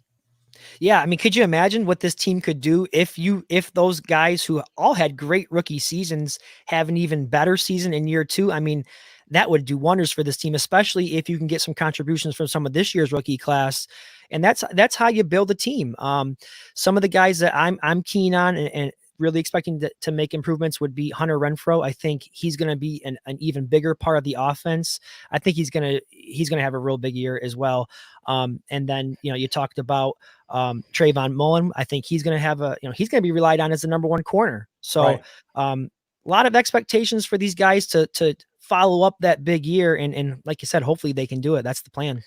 Yeah, I mean, could you imagine what this team could do if those guys who all had great rookie seasons have an even better season in year 2? I mean, that would do wonders for this team, especially if you can get some contributions from some of this year's rookie class. And that's how you build a team. Some of the guys that I'm keen on and really expecting to make improvements would be Hunter Renfrow. I think he's going to be an even bigger part of the offense. I think he's going to have a real big year as well. And then, you talked about Trayvon Mullen. I think he's going to have he's going to be relied on as the number 1 corner. So right. A lot of expectations for these guys to follow up that big year. And like you said, hopefully they can do it. That's the plan.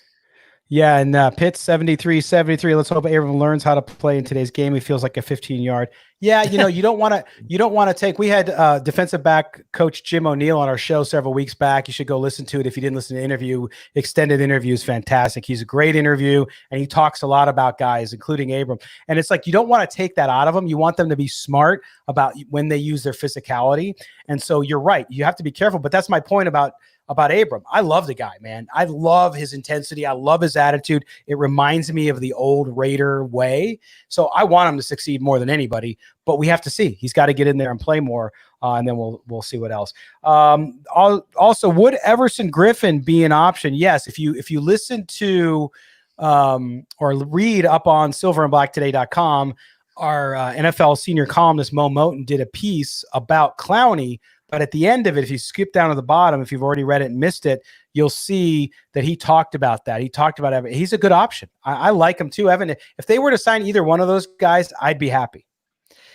Yeah, and Pitt 73-73. Let's hope Abram learns how to play in today's game. He feels like a 15-yard. Yeah, you don't want to take. We had defensive back coach Jim O'Neill on our show several weeks back. You should go listen to it if you didn't listen to the interview. Extended interview is fantastic. He's a great interview, and he talks a lot about guys, including Abram. And it's like you don't want to take that out of them. You want them to be smart about when they use their physicality. And so you're right. You have to be careful. But that's my point about Abram. I love the guy, man. I love his intensity. I love his attitude. It reminds me of the old Raider way. So I want him to succeed more than anybody, but we have to see. He's got to get in there and play more, and then we'll see what else. Also, would Everson Griffin be an option? Yes. If you listen to or read up on silverandblacktoday.com, our NFL senior columnist Mo Moten did a piece about Clowney. But at the end of it, if you skip down to the bottom, if you've already read it and missed it, you'll see that he talked about that. He talked about Evan. He's a good option. I like him too, Evan. If they were to sign either one of those guys, I'd be happy.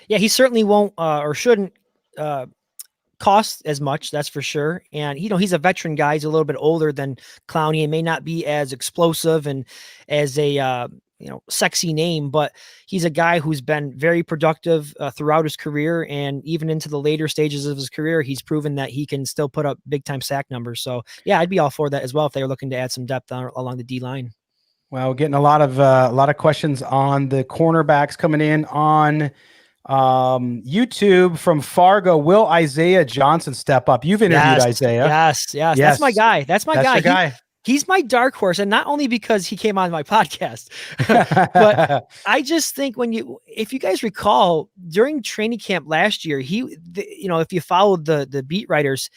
Yeah, he certainly won't or shouldn't cost as much, that's for sure. And, he's a veteran guy. He's a little bit older than Clowney and may not be as explosive and as a sexy name, but he's a guy who's been very productive throughout his career. And even into the later stages of his career, he's proven that he can still put up big time sack numbers. So yeah, I'd be all for that as well if they were looking to add some depth along the D line. Well, we're getting a lot of questions on the cornerbacks coming in on YouTube from Fargo. Will Isaiah Johnson step up? You've interviewed Isaiah. Yes. That's my guy. That's my guy. He's my dark horse, and not only because he came on my podcast, but I just think if you guys recall, during training camp last year, if you followed the beat writers,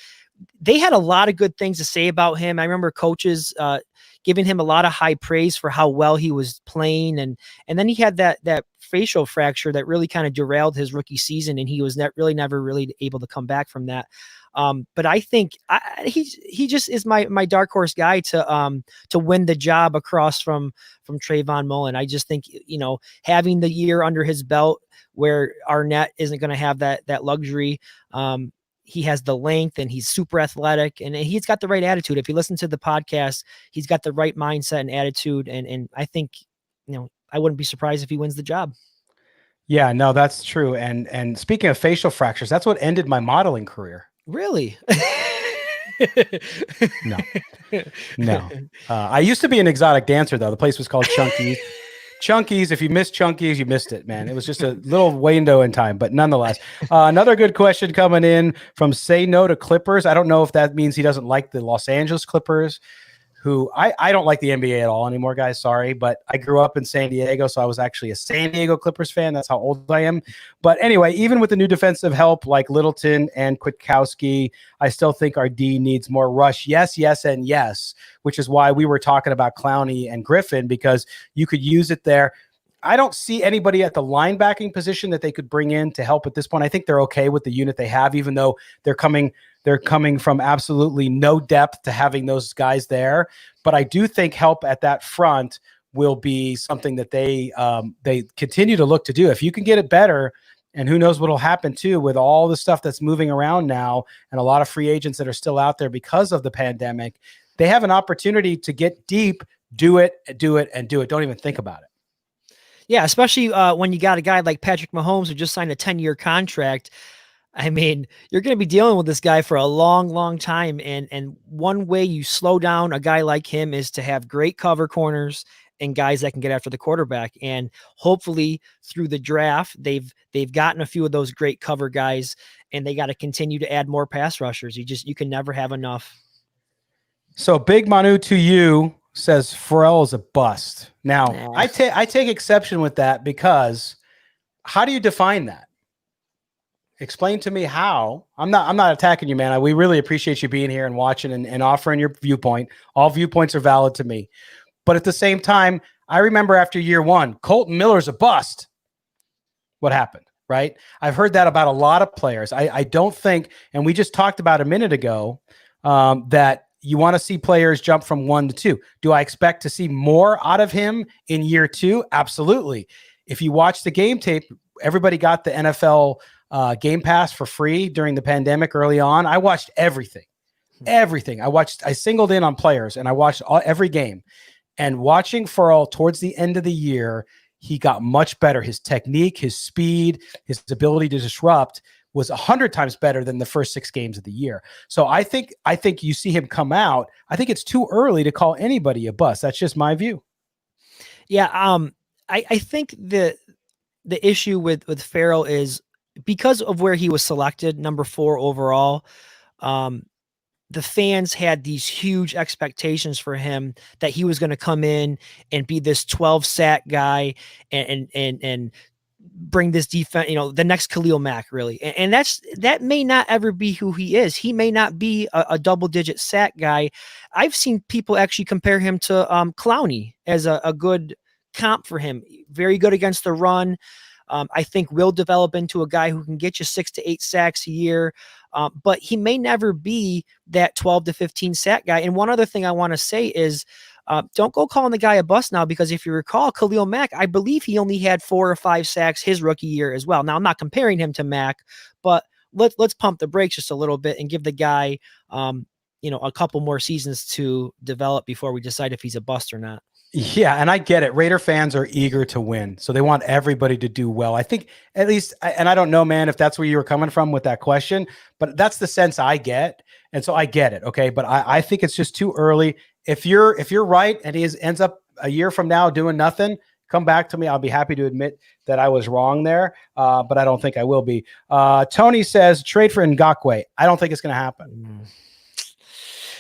they had a lot of good things to say about him. I remember coaches giving him a lot of high praise for how well he was playing, and then he had that facial fracture that really kind of derailed his rookie season, and he was never really able to come back from that. But I think he just is my dark horse guy to win the job across from Trayvon Mullen. I just think, having the year under his belt where Arnett isn't going to have that luxury. He has the length and he's super athletic and he's got the right attitude. If you listen to the podcast, he's got the right mindset and attitude. And I think, I wouldn't be surprised if he wins the job. Yeah, no, that's true. And speaking of facial fractures, that's what ended my modeling career. Really? No. I used to be an exotic dancer, though. The place was called Chunky's. Chunky's. If you missed Chunky's, you missed it, man. It was just a little window in time, but nonetheless. Another good question coming in from Say No to Clippers. I don't know if that means he doesn't like the Los Angeles Clippers, who I don't like the NBA at all anymore, guys. Sorry, but I grew up in San Diego, so I was actually a San Diego Clippers fan. That's how old I am. But anyway, even with the new defensive help like Littleton and Kwiatkowski, I still think our D needs more rush. Yes, and yes, which is why we were talking about Clowney and Griffin, because you could use it there. I don't see anybody at the linebacking position that they could bring in to help at this point. I think they're okay with the unit they have, even though they're coming from absolutely no depth to having those guys there. But I do think help at that front will be something that they continue to look to do. If you can get it better, and who knows what'll happen too with all the stuff that's moving around now and a lot of free agents that are still out there because of the pandemic, they have an opportunity to get deep, do it. Don't even think about it. Yeah, especially when you got a guy like Patrick Mahomes who just signed a 10-year contract. I mean, you're going to be dealing with this guy for a long, long time. And one way you slow down a guy like him is to have great cover corners and guys that can get after the quarterback. And hopefully through the draft, they've gotten a few of those great cover guys, and they got to continue to add more pass rushers. You can never have enough. So Big Manu to you says Farrell is a bust. Now, I take exception with that, because how do you define that? Explain to me how. I'm not attacking you, man. We really appreciate you being here and watching and offering your viewpoint. All viewpoints are valid to me. But at the same time, I remember after year one, Colton Miller's a bust. What happened, right? I've heard that about a lot of players. I don't think, and we just talked about a minute ago, that you want to see players jump from 1 to 2. Do I expect to see more out of him in year 2? Absolutely. If you watch the game tape, everybody got the NFL Game Pass for free during the pandemic early on. I watched everything. I singled in on players, and I watched every game. And watching Farrell towards the end of the year, he got much better. His technique, his speed, his ability to disrupt was 100 times better than the first 6 games of the year. So I think you see him come out. I think it's too early to call anybody a bust. That's just my view. Yeah. I think the issue with Farrell is because of where he was selected, number 4 overall. The fans had these huge expectations for him that he was going to come in and be this 12 sack guy and bring this defense, the next Khalil Mack, really. And that may not ever be who he is. He may not be a double-digit sack guy. I've seen people actually compare him to Clowney as a good comp for him. Very good against the run. I think will develop into a guy who can get you 6 to 8 sacks a year. But he may never be that 12 to 15 sack guy. And one other thing I want to say is, don't go calling the guy a bust now, because if you recall, Khalil Mack, I believe he only had 4 or 5 sacks his rookie year as well. Now, I'm not comparing him to Mack, but let's pump the brakes just a little bit and give the guy, a couple more seasons to develop before we decide if he's a bust or not. Yeah, and I get it. Raider fans are eager to win, so they want everybody to do well. I think, at least, and I don't know, man, if that's where you were coming from with that question, but that's the sense I get, and so I get it, okay? But I think it's just too early. If you're right and he ends up a year from now doing nothing, come back to me. I'll be happy to admit that I was wrong there, but I don't think I will be. Tony says, trade for Ngakoue. I don't think it's going to happen.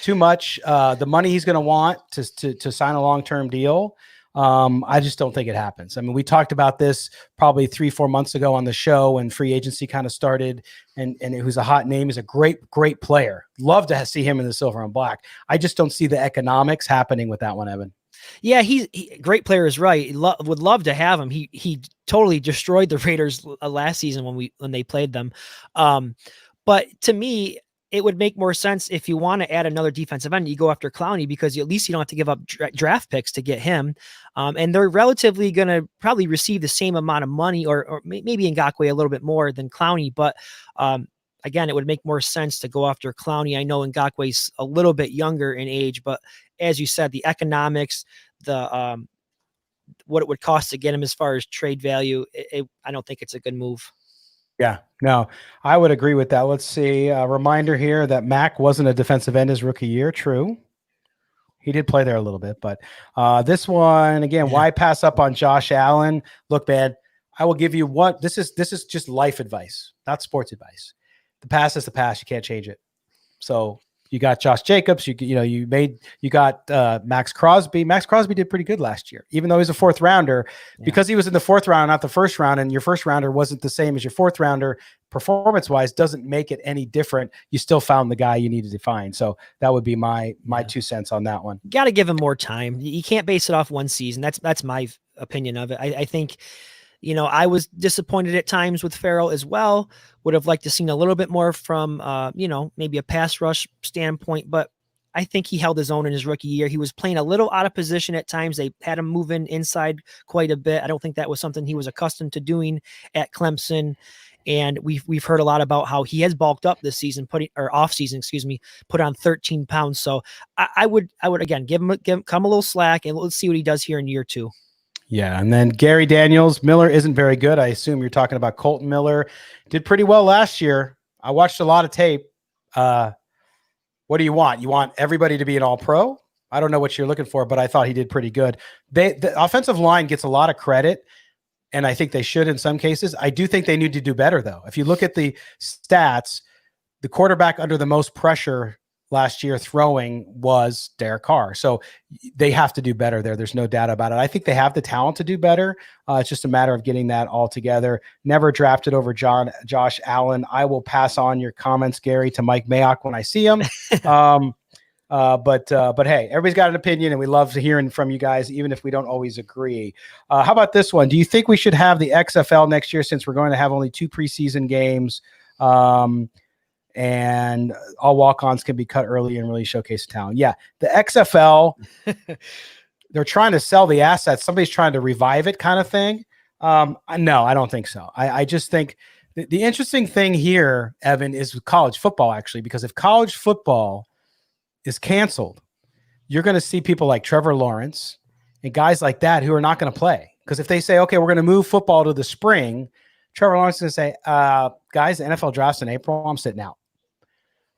Too much. The money he's going to want to sign a long-term deal. I just don't think it happens. I mean, we talked about this probably 3-4 months ago on the show when free agency kind of started, and it was a hot name. He's a great player. Love to see him in the silver and black. I just don't see the economics happening with that one, Evan. Yeah, he great player is right. Would love to have him. He totally destroyed the Raiders last season when they played them. But to me, it would make more sense if you want to add another defensive end, you go after Clowney, because at least you don't have to give up draft picks to get him. And they're relatively going to probably receive the same amount of money, or maybe Ngakoue a little bit more than Clowney. But again, it would make more sense to go after Clowney. I know Ngakoue's a little bit younger in age, but as you said, the economics, what it would cost to get him as far as trade value, I don't think it's a good move. Yeah, no, I would agree with that. Let's see. A reminder here that Mack wasn't a defensive end his rookie year. True. He did play there a little bit, but this one, again, why pass up on Josh Allen? Look, man, I will give you what this is just life advice, not sports advice. The past is the past. You can't change it. So you got Josh Jacobs. You got Max Crosby. Max Crosby did pretty good last year, even though he's a 4th rounder, because he was in the 4th round, not the 1st round, and your 1st rounder wasn't the same as your 4th rounder. Performance wise, doesn't make it any different. You still found the guy you needed to find. So that would be my 2 cents on that one. Got to give him more time. You can't base it off one season. That's my opinion of it. I think, I was disappointed at times with Farrell as well. Would have liked to seen a little bit more from, maybe a pass rush standpoint, but I think he held his own in his rookie year. He was playing a little out of position at times. They had him moving inside quite a bit. I don't think that was something he was accustomed to doing at Clemson. And we've heard a lot about how he has bulked up this season, off season, put on 13 pounds. So I would again, give him come a little slack, and let's see what he does here in year 2. Yeah, and then Gary Daniels, Miller isn't very good. I assume you're talking about Colton Miller. Did pretty well last year. I watched a lot of tape. What do you want? You want everybody to be an all-pro? I don't know what you're looking for, but I thought he did pretty good. The offensive line gets a lot of credit, and I think they should in some cases. I do think they need to do better, though. If you look at the stats, the quarterback under the most pressure last year throwing was Derek Carr. So they have to do better there. There's no doubt about it. I think they have the talent to do better. It's just a matter of getting that all together. Never drafted over Josh Allen. I will pass on your comments, Gary, to Mike Mayock when I see him. But hey, everybody's got an opinion, and we love hearing from you guys, even if we don't always agree. How about this one? Do you think we should have the XFL next year, since we're going to have only 2 preseason games? And all walk-ons can be cut early and really showcase talent. Yeah, the XFL, they're trying to sell the assets. Somebody's trying to revive it, kind of thing. No, I don't think so. I just think the interesting thing here, Evan, is with college football, actually, because if college football is canceled, you're going to see people like Trevor Lawrence and guys like that who are not going to play. Because if they say, okay, we're going to move football to the spring, Trevor Lawrence is going to say, guys, the NFL draft's in April. I'm sitting out.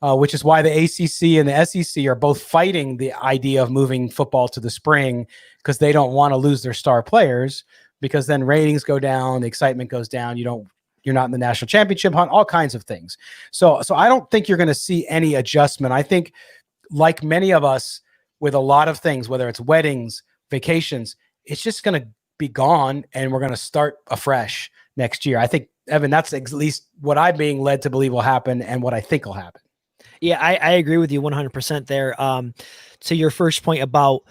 Which is why the ACC and the SEC are both fighting the idea of moving football to the spring, because they don't want to lose their star players, because then ratings go down, the excitement goes down. You're not in the national championship hunt, all kinds of things. So I don't think you're going to see any adjustment. I think, like many of us with a lot of things, whether it's weddings, vacations, it's just going to be gone, and we're going to start afresh next year. I think, Evan, that's at least what I'm being led to believe will happen, and what I think will happen. Yeah, I agree with you 100% there. To your first point about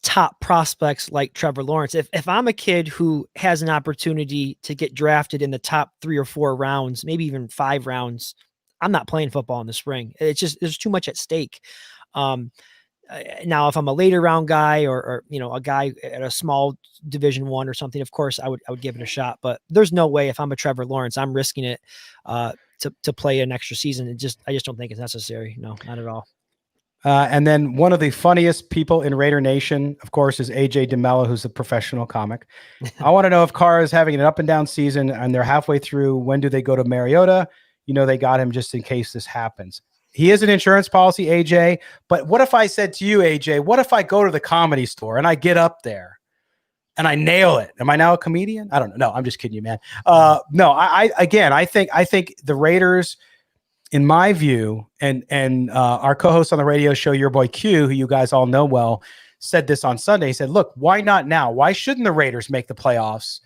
top prospects like Trevor Lawrence, if I'm a kid who has an opportunity to get drafted in the top 3 or 4 rounds, maybe even 5 rounds, I'm not playing football in the spring. It's just, there's too much at stake. Now, if I'm a later round guy, or a guy at a small Division I or something, of course I would give it a shot. But there's no way, if I'm a Trevor Lawrence, I'm risking it to play an extra season. I just don't think it's necessary. No, not at all. And then one of the funniest people in Raider Nation, of course, is AJ DeMello, who's a professional comic. I want to know if Carr is having an up and down season and they're halfway through. When do they go to Mariota? They got him just in case this happens. He is an insurance policy, AJ. But what if I said to you, AJ, what if I go to the Comedy Store and I get up there and I nail it? Am I now a comedian? I don't know. No, I'm just kidding you, man. No, I think the Raiders, in my view, and our co-host on the radio show, your boy Q, who you guys all know well, said this on Sunday. He said, look, why not now? Why shouldn't the Raiders make the playoffs?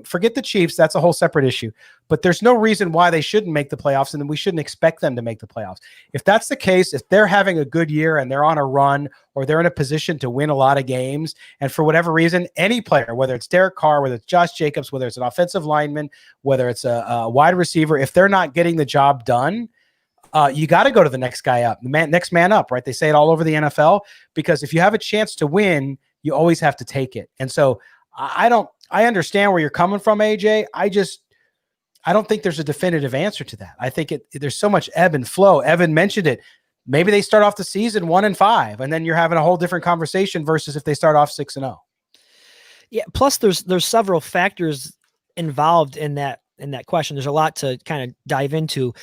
Forget the Chiefs. That's a whole separate issue. But there's no reason why they shouldn't make the playoffs, and then we shouldn't expect them to make the playoffs. If that's the case, if they're having a good year and they're on a run, or they're in a position to win a lot of games, and for whatever reason, any player, whether it's Derek Carr, whether it's Josh Jacobs, whether it's an offensive lineman, whether it's a wide receiver, if they're not getting the job done, you got to go to the next guy up, next man up, right? They say it all over the NFL, because if you have a chance to win, you always have to take it. And so I understand where you're coming from, AJ. I don't think there's a definitive answer to that. I think there's so much ebb and flow. Evan mentioned it. Maybe they start off the season 1-5, and then you're having a whole different conversation versus if they start off 6-0. Yeah. Plus, there's several factors involved in that question. There's a lot to kind of dive into.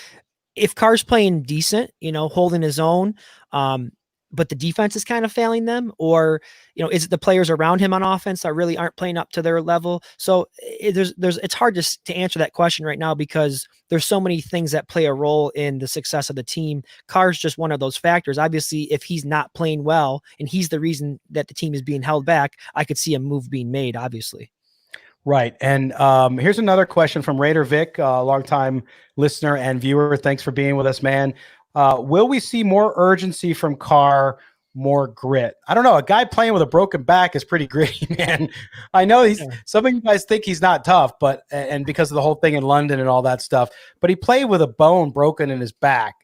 If Carr's playing decent, holding his own, but the defense is kind of failing them, or, is it the players around him on offense that really aren't playing up to their level? So it's hard to answer that question right now, because there's so many things that play a role in the success of the team. Carr's just one of those factors. Obviously, if he's not playing well and he's the reason that the team is being held back, I could see a move being made, obviously. Right. And here's another question from Raider Vic, a longtime listener and viewer. Thanks for being with us, man. Will we see more urgency from Carr, more grit? I don't know. A guy playing with a broken back is pretty gritty, man. I know some of you guys think he's not tough, and because of the whole thing in London and all that stuff, but he played with a bone broken in his back.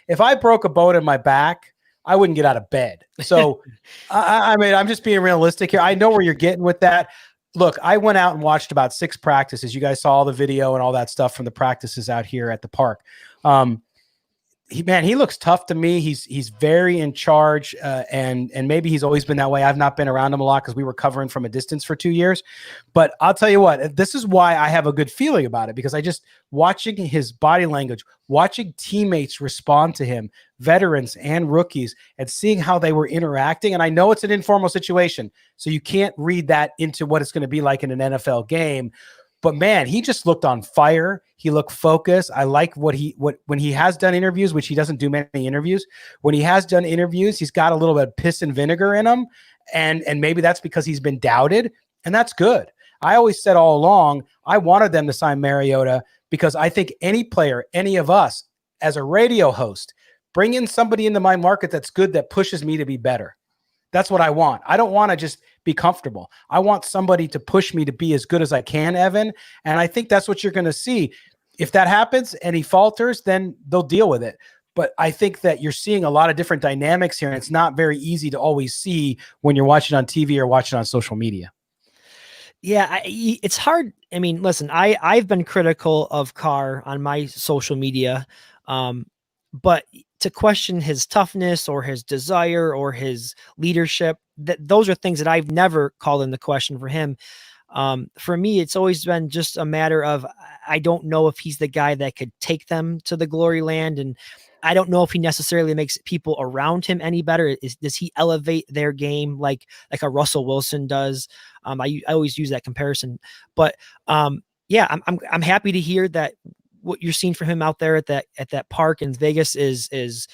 If I broke a bone in my back, I wouldn't get out of bed. So, I mean, I'm just being realistic here. I know where you're getting with that. Look, I went out and watched about 6 practices. You guys saw all the video and all that stuff from the practices out here at the park. he looks tough to me. He's very in charge, and maybe he's always been that way. I've not been around him a lot because we were covering from a distance for 2 years. But I'll tell you what, this is why I have a good feeling about it, because I just watching his body language, watching teammates respond to him, veterans and rookies, and seeing how they were interacting. And I know it's an informal situation, so you can't read that into what it's going to be like in an NFL game. But man, he just looked on fire. He looked focused. I like when he has done interviews, which he doesn't do many interviews. When he has done interviews, he's got a little bit of piss and vinegar in him. And maybe that's because he's been doubted. And that's good. I always said all along, I wanted them to sign Mariota because I think any player, any of us as a radio host, bring in somebody into my market that's good, that pushes me to be better. That's what I want. I don't want to just be comfortable. I want somebody to push me to be as good as I can, Evan. And I think that's what you're going to see. If that happens and he falters, then they'll deal with it. But I think that you're seeing a lot of different dynamics here, and it's not very easy to always see when you're watching on TV or watching on social media. Yeah, it's hard. I mean, listen, I've been critical of Carr on my social media, but to question his toughness or his desire or his leadership, those are things that I've never called into question for him. For me, it's always been just a matter of, I don't know if he's the guy that could take them to the glory land. And I don't know if he necessarily makes people around him any better. Does he elevate their game like a Russell Wilson does? I always use that comparison, but yeah, I'm happy to hear that what you're seeing from him out there at that park in Vegas is,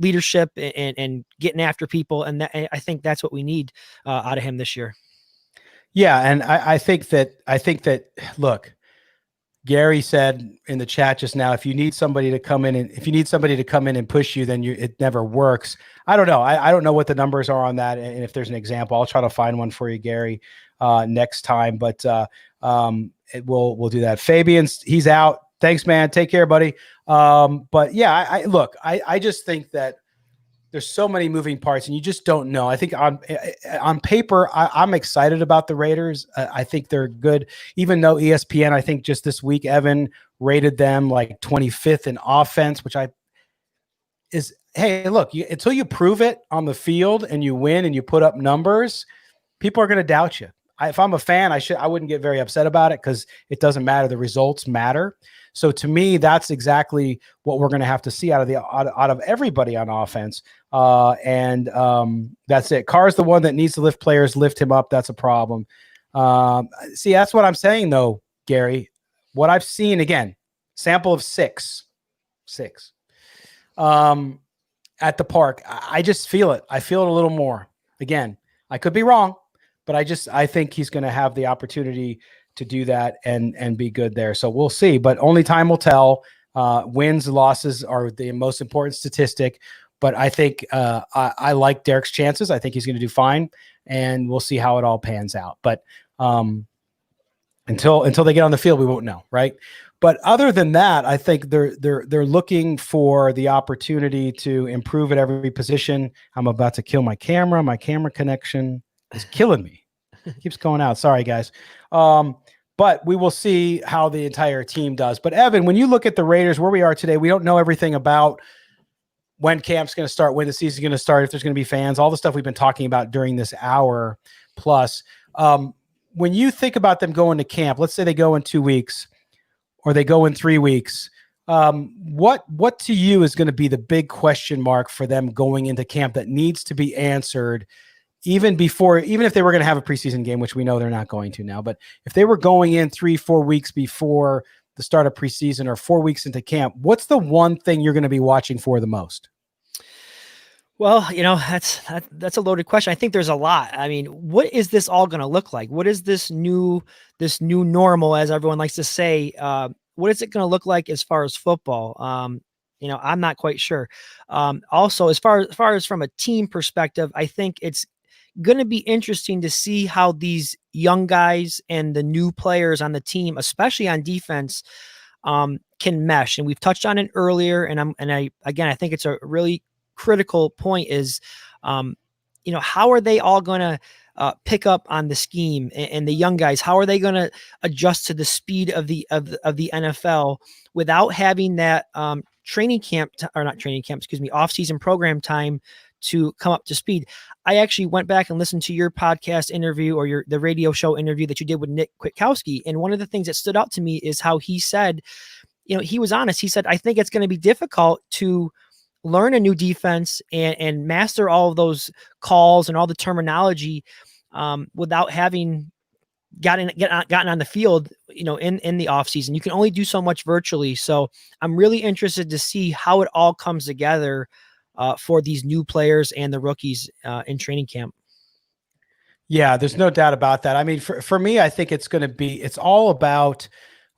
leadership and getting after people. And I think that's what we need out of him this year. Yeah. And I think that, look, Gary said in the chat just now, if you need somebody to come in and push you, then it never works. I don't know. I don't know what the numbers are on that. And if there's an example, I'll try to find one for you, Gary, next time, but we'll do that. Fabian's he's out. Thanks, man. Take care, buddy. But yeah, I just think that there's so many moving parts and you just don't know. I think on paper, I'm excited about the Raiders. I think they're good, even though ESPN, I think just this week, Evan rated them like 25th in offense, which hey, look, until you prove it on the field and you win and you put up numbers, people are going to doubt you. If I'm a fan, I wouldn't get very upset about it because it doesn't matter. The results matter. So to me, that's exactly what we're going to have to see out of everybody on offense. That's it. Carr's the one that needs to lift players, lift him up. That's a problem. See, that's what I'm saying though, Gary. What I've seen, again, sample of six at the park. I just feel it. I feel it a little more. Again, I could be wrong, but I think he's going to have the opportunity to do that and be good there. So we'll see, but only time will tell. Wins, losses are the most important statistic, but I think I like Derek's chances. I think he's going to do fine, and we'll see how it all pans out. But until they get on the field, we won't know, right? But other than that, I think they're looking for the opportunity to improve at every position. I'm about to kill my camera. My camera connection is killing me. It keeps going out. Sorry, guys. But we will see how the entire team does. But Evan, when you look at the Raiders, where we are today, we don't know everything about when camp's going to start, when the season's going to start, if there's going to be fans, all the stuff we've been talking about during this hour plus. When you think about them going to camp, let's say they go in 2 weeks or they go in 3 weeks, what to you is going to be the big question mark for them going into camp that needs to be answered even if they were going to have a preseason game, which we know they're not going to now, but if they were going in 3-4 weeks before the start of preseason or 4 weeks into camp, what's the one thing you're going to be watching for the most? Well, that's a loaded question. I think there's a lot. I mean, what is this all going to look like? What is this new normal, as everyone likes to say? What is it going to look like as far as football? I'm not quite sure. Also, as far as from a team perspective, I think it's going to be interesting to see how these young guys and the new players on the team, especially on defense, can mesh. And we've touched on it earlier. And I think it's a really critical point is, how are they all going to pick up on the scheme and the young guys? How are they going to adjust to the speed of the NFL without having that training camp or not training camp, excuse me, off-season program time to come up to speed. I actually went back and listened to your podcast interview or the radio show interview that you did with Nick Kwiatkowski. And one of the things that stood out to me is how he said, he was honest. He said, I think it's going to be difficult to learn a new defense and master all of those calls and all the terminology without having gotten on the field, in the off season. You can only do so much virtually. So I'm really interested to see how it all comes together for these new players and the rookies in training camp. Yeah, there's no doubt about that. I mean, for me, I think it's all about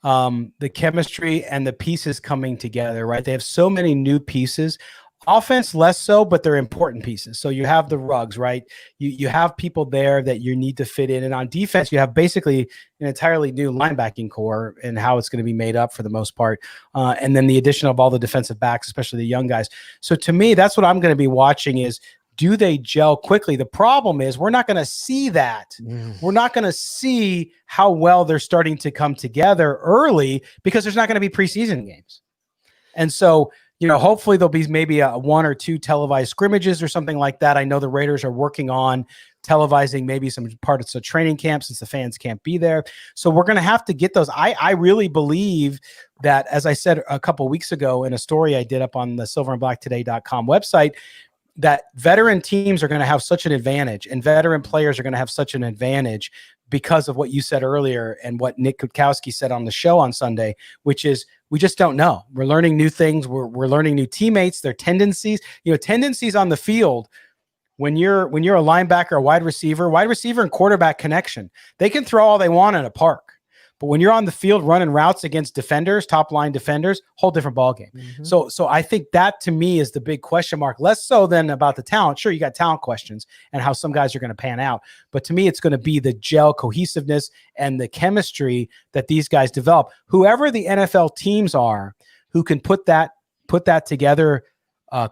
the chemistry and the pieces coming together, right? They have so many new pieces. Offense, less so, but they're important pieces. So you have the Ruggs, right? You have people there that you need to fit in. And on defense, you have basically an entirely new linebacking core and how it's going to be made up for the most part. And then the addition of all the defensive backs, especially the young guys. So to me, that's what I'm going to be watching is, do they gel quickly? The problem is we're not going to see that. We're not going to see how well they're starting to come together early because there's not going to be preseason games. And so, hopefully there'll be maybe one or two televised scrimmages or something like that. I know the Raiders are working on televising maybe some parts of training camp since the fans can't be there. So we're going to have to get those. I really believe that, as I said a couple of weeks ago in a story I did up on the silverandblacktoday.com website, that veteran teams are going to have such an advantage and veteran players are going to have such an advantage because of what you said earlier and what Nick Kwiatkowski said on the show on Sunday, which is we just don't know. We're learning new things. We're learning new teammates, their tendencies, tendencies on the field. When you're a linebacker, a wide receiver and quarterback connection, they can throw all they want in a park. But when you're on the field running routes against defenders, top line defenders, whole different ballgame. Mm-hmm. So I think that to me is the big question mark. Less so than about the talent. Sure, you got talent questions and how some guys are going to pan out. But to me, it's going to be the gel cohesiveness and the chemistry that these guys develop. Whoever the NFL teams are who can put that together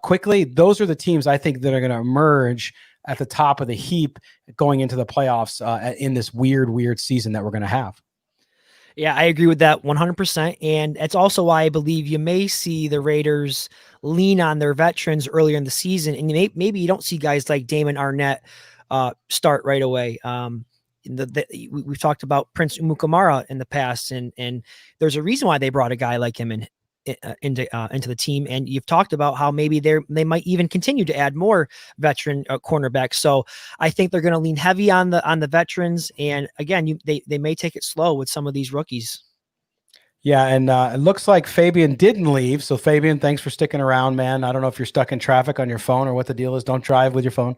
quickly, those are the teams I think that are going to emerge at the top of the heap going into the playoffs in this weird season that we're going to have. Yeah, I agree with that 100%. And that's also why I believe you may see the Raiders lean on their veterans earlier in the season. And maybe you don't see guys like Damon Arnett start right away. We've talked about Prince Umukamara in the past, and there's a reason why they brought a guy like him into the team. And you've talked about how maybe they might even continue to add more veteran cornerbacks. So I think they're going to lean heavy on the veterans. And again, they may take it slow with some of these rookies. Yeah, and it looks like Fabian didn't leave. So Fabian, thanks for sticking around, man. I don't know if you're stuck in traffic on your phone or what the deal is. Don't drive with your phone.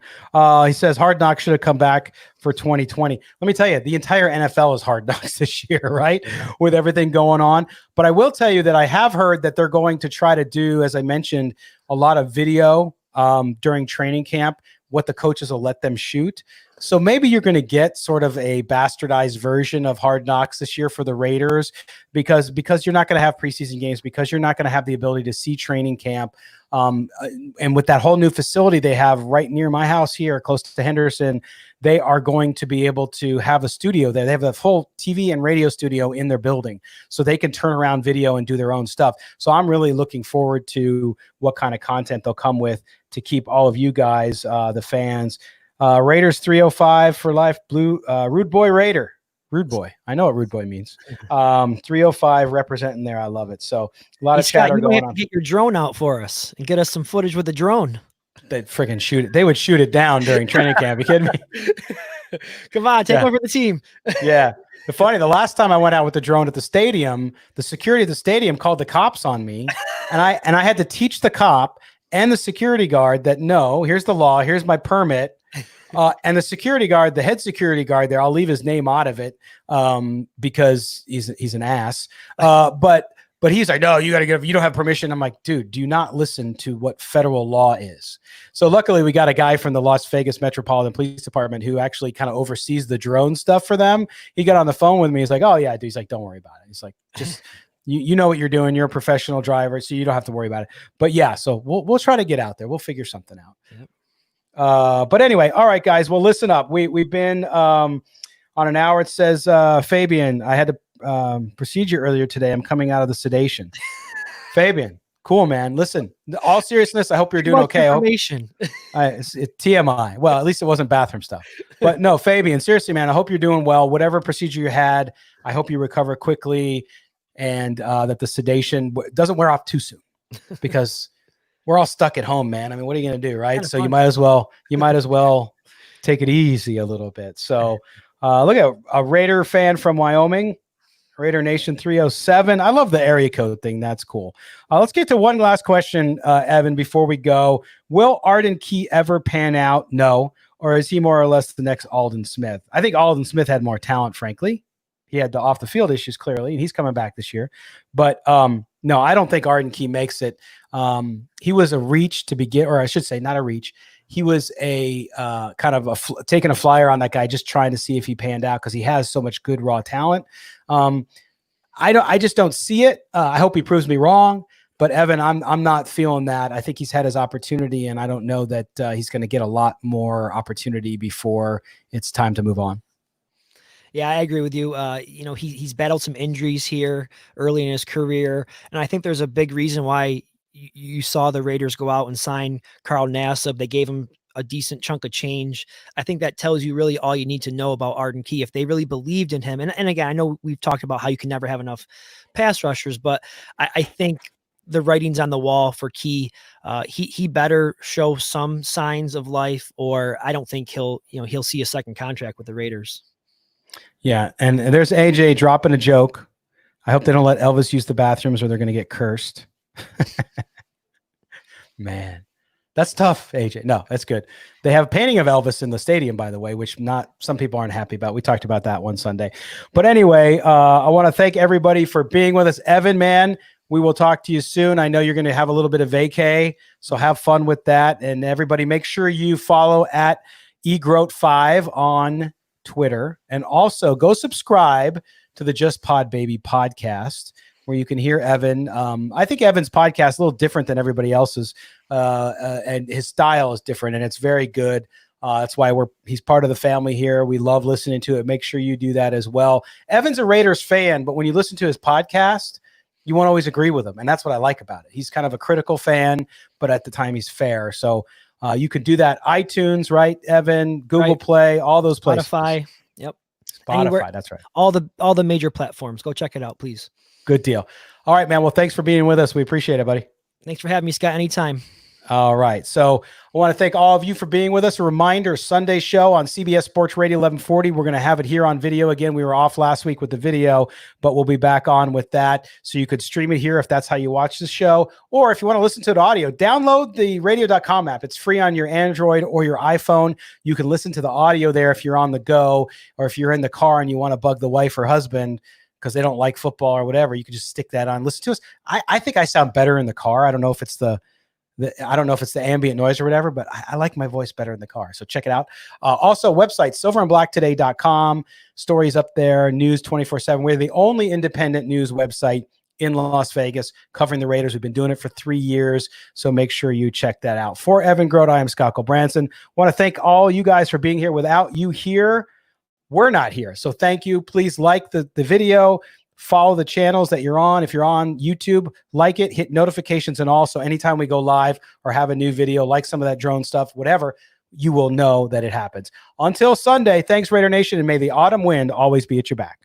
He says Hard Knocks should have come back for 2020. Let me tell you, the entire NFL is Hard Knocks this year, right? With everything going on. But I will tell you that I have heard that they're going to try to do, as I mentioned, a lot of video during training camp, what the coaches will let them shoot. So maybe you're going to get sort of a bastardized version of Hard Knocks this year for the Raiders because you're not going to have preseason games, because you're not going to have the ability to see training camp. And with that whole new facility they have right near my house here, close to Henderson, they are going to be able to have a studio there. They have a full TV and radio studio in their building, so they can turn around video and do their own stuff. So I'm really looking forward to what kind of content they'll come with to keep all of you guys, the fans. Raiders 305 for life. Blue Rude Boy Raider. Rude Boy. I know what Rude Boy means. 305 representing there. I love it. So a lot of chatter going on. Get your drone out for us and get us some footage with the drone. They'd freaking shoot it. They would shoot it down during training camp. You kidding me? Come on, take over the team. Yeah. The last time I went out with the drone at the stadium, the security of the stadium called the cops on me, and I had to teach the cop and the security guard that no, here's the law, here's my permit. And the security guard, the head security guard there, I'll leave his name out of it because he's an ass. But he's like, no, you got to you don't have permission. I'm like, dude, do you not listen to what federal law is? So luckily we got a guy from the Las Vegas Metropolitan Police Department who actually kind of oversees the drone stuff for them. He got on the phone with me. He's like, oh yeah, dude. He's like, don't worry about it. He's like, just, you know what you're doing. You're a professional driver, so you don't have to worry about it. But yeah, so we'll try to get out there. We'll figure something out. Yep. But anyway, all right, guys. Well, listen up. We've been on an hour. It says, Fabian, I had to procedure earlier today. I'm coming out of the sedation. Fabian, Cool, man. Listen, all seriousness, I hope you're Too doing much okay. information. It's TMI. Well, at least it wasn't bathroom stuff. But no, Fabian, seriously, man, I hope you're doing well. Whatever procedure you had, I hope you recover quickly and that the sedation doesn't wear off too soon because we're all stuck at home, man. I mean, what are you going to do, right? Kinda So fun. you might as well take it easy a little bit. So look at a Raider fan from Wyoming. Raider Nation 307. I love the area code thing. That's cool. Let's get to one last question, Evan, before we go. Will Arden Key ever pan out? No. Or is he more or less the next Alden Smith? I think Alden Smith had more talent, frankly. He had the off the field issues clearly, and he's coming back this year. But no, I don't think Arden Key makes it. He was a reach to begin, or I should say not a reach. He was a kind of taking a flyer on that guy, just trying to see if he panned out because he has so much good raw talent. I just don't see it. I hope he proves me wrong. But Evan, I'm not feeling that. I think he's had his opportunity, and I don't know that he's going to get a lot more opportunity before it's time to move on. Yeah, I agree with you. He's battled some injuries here early in his career, and I think there's a big reason why you saw the Raiders go out and sign Carl Nassib. They gave him a decent chunk of change. I think that tells you really all you need to know about Arden Key. If they really believed in him, and again, I know we've talked about how you can never have enough pass rushers, but I think the writing's on the wall for Key. He better show some signs of life, or I don't think he'll see a second contract with the Raiders. Yeah, and there's AJ dropping a joke. I hope they don't let Elvis use the bathrooms or they're going to get cursed. Man, that's tough, AJ. No, that's good. They have a painting of Elvis in the stadium, by the way, which some people aren't happy about. We talked about that one Sunday. But anyway, I want to thank everybody for being with us. Evan, man, we will talk to you soon. I know you're going to have a little bit of vacay, so have fun with that. And everybody, make sure you follow at eGroat5 on Twitter, and also go subscribe to the Just Pod Baby podcast, where you can hear Evan. I think Evan's podcast is a little different than everybody else's, and his style is different, and it's very good. That's why he's part of the family here. We love listening to it. Make sure you do that as well. Evan's a Raiders fan, but when you listen to his podcast, you won't always agree with him, and that's what I like about it. He's kind of a critical fan, but at the time he's fair. So you could do that. iTunes, right, Evan? Google Play, all those places. Spotify. Yep. Spotify, Anywhere, that's right. All the major platforms. Go check it out, please. Good deal. All right, man. Well, thanks for being with us. We appreciate it, buddy. Thanks for having me, Scott. Anytime. All right. So I want to thank all of you for being with us. A reminder, Sunday show on CBS Sports Radio 1140. We're going to have it here on video again. We were off last week with the video, but we'll be back on with that. So you could stream it here if that's how you watch the show. Or if you want to listen to it audio, download the radio.com app. It's free on your Android or your iPhone. You can listen to the audio there if you're on the go, or if you're in the car and you want to bug the wife or husband because they don't like football or whatever, you can just stick that on. Listen to us. I think I sound better in the car. I don't know if it's the ambient noise or whatever, but I like my voice better in the car. So check it out. Also, website, silverandblacktoday.com. Stories up there, news 24/7. We're the only independent news website in Las Vegas covering the Raiders. We've been doing it for 3 years, so make sure you check that out. For Evan Groat, I am Scott Gulbransen. Want to thank all you guys for being here. Without you here, we're not here. So thank you. Please like the video. Follow the channels that you're on. If you're on YouTube, like it, hit notifications, and also anytime we go live or have a new video, like some of that drone stuff, whatever, you will know that it happens. Until Sunday, thanks, Raider Nation, and may the autumn wind always be at your back.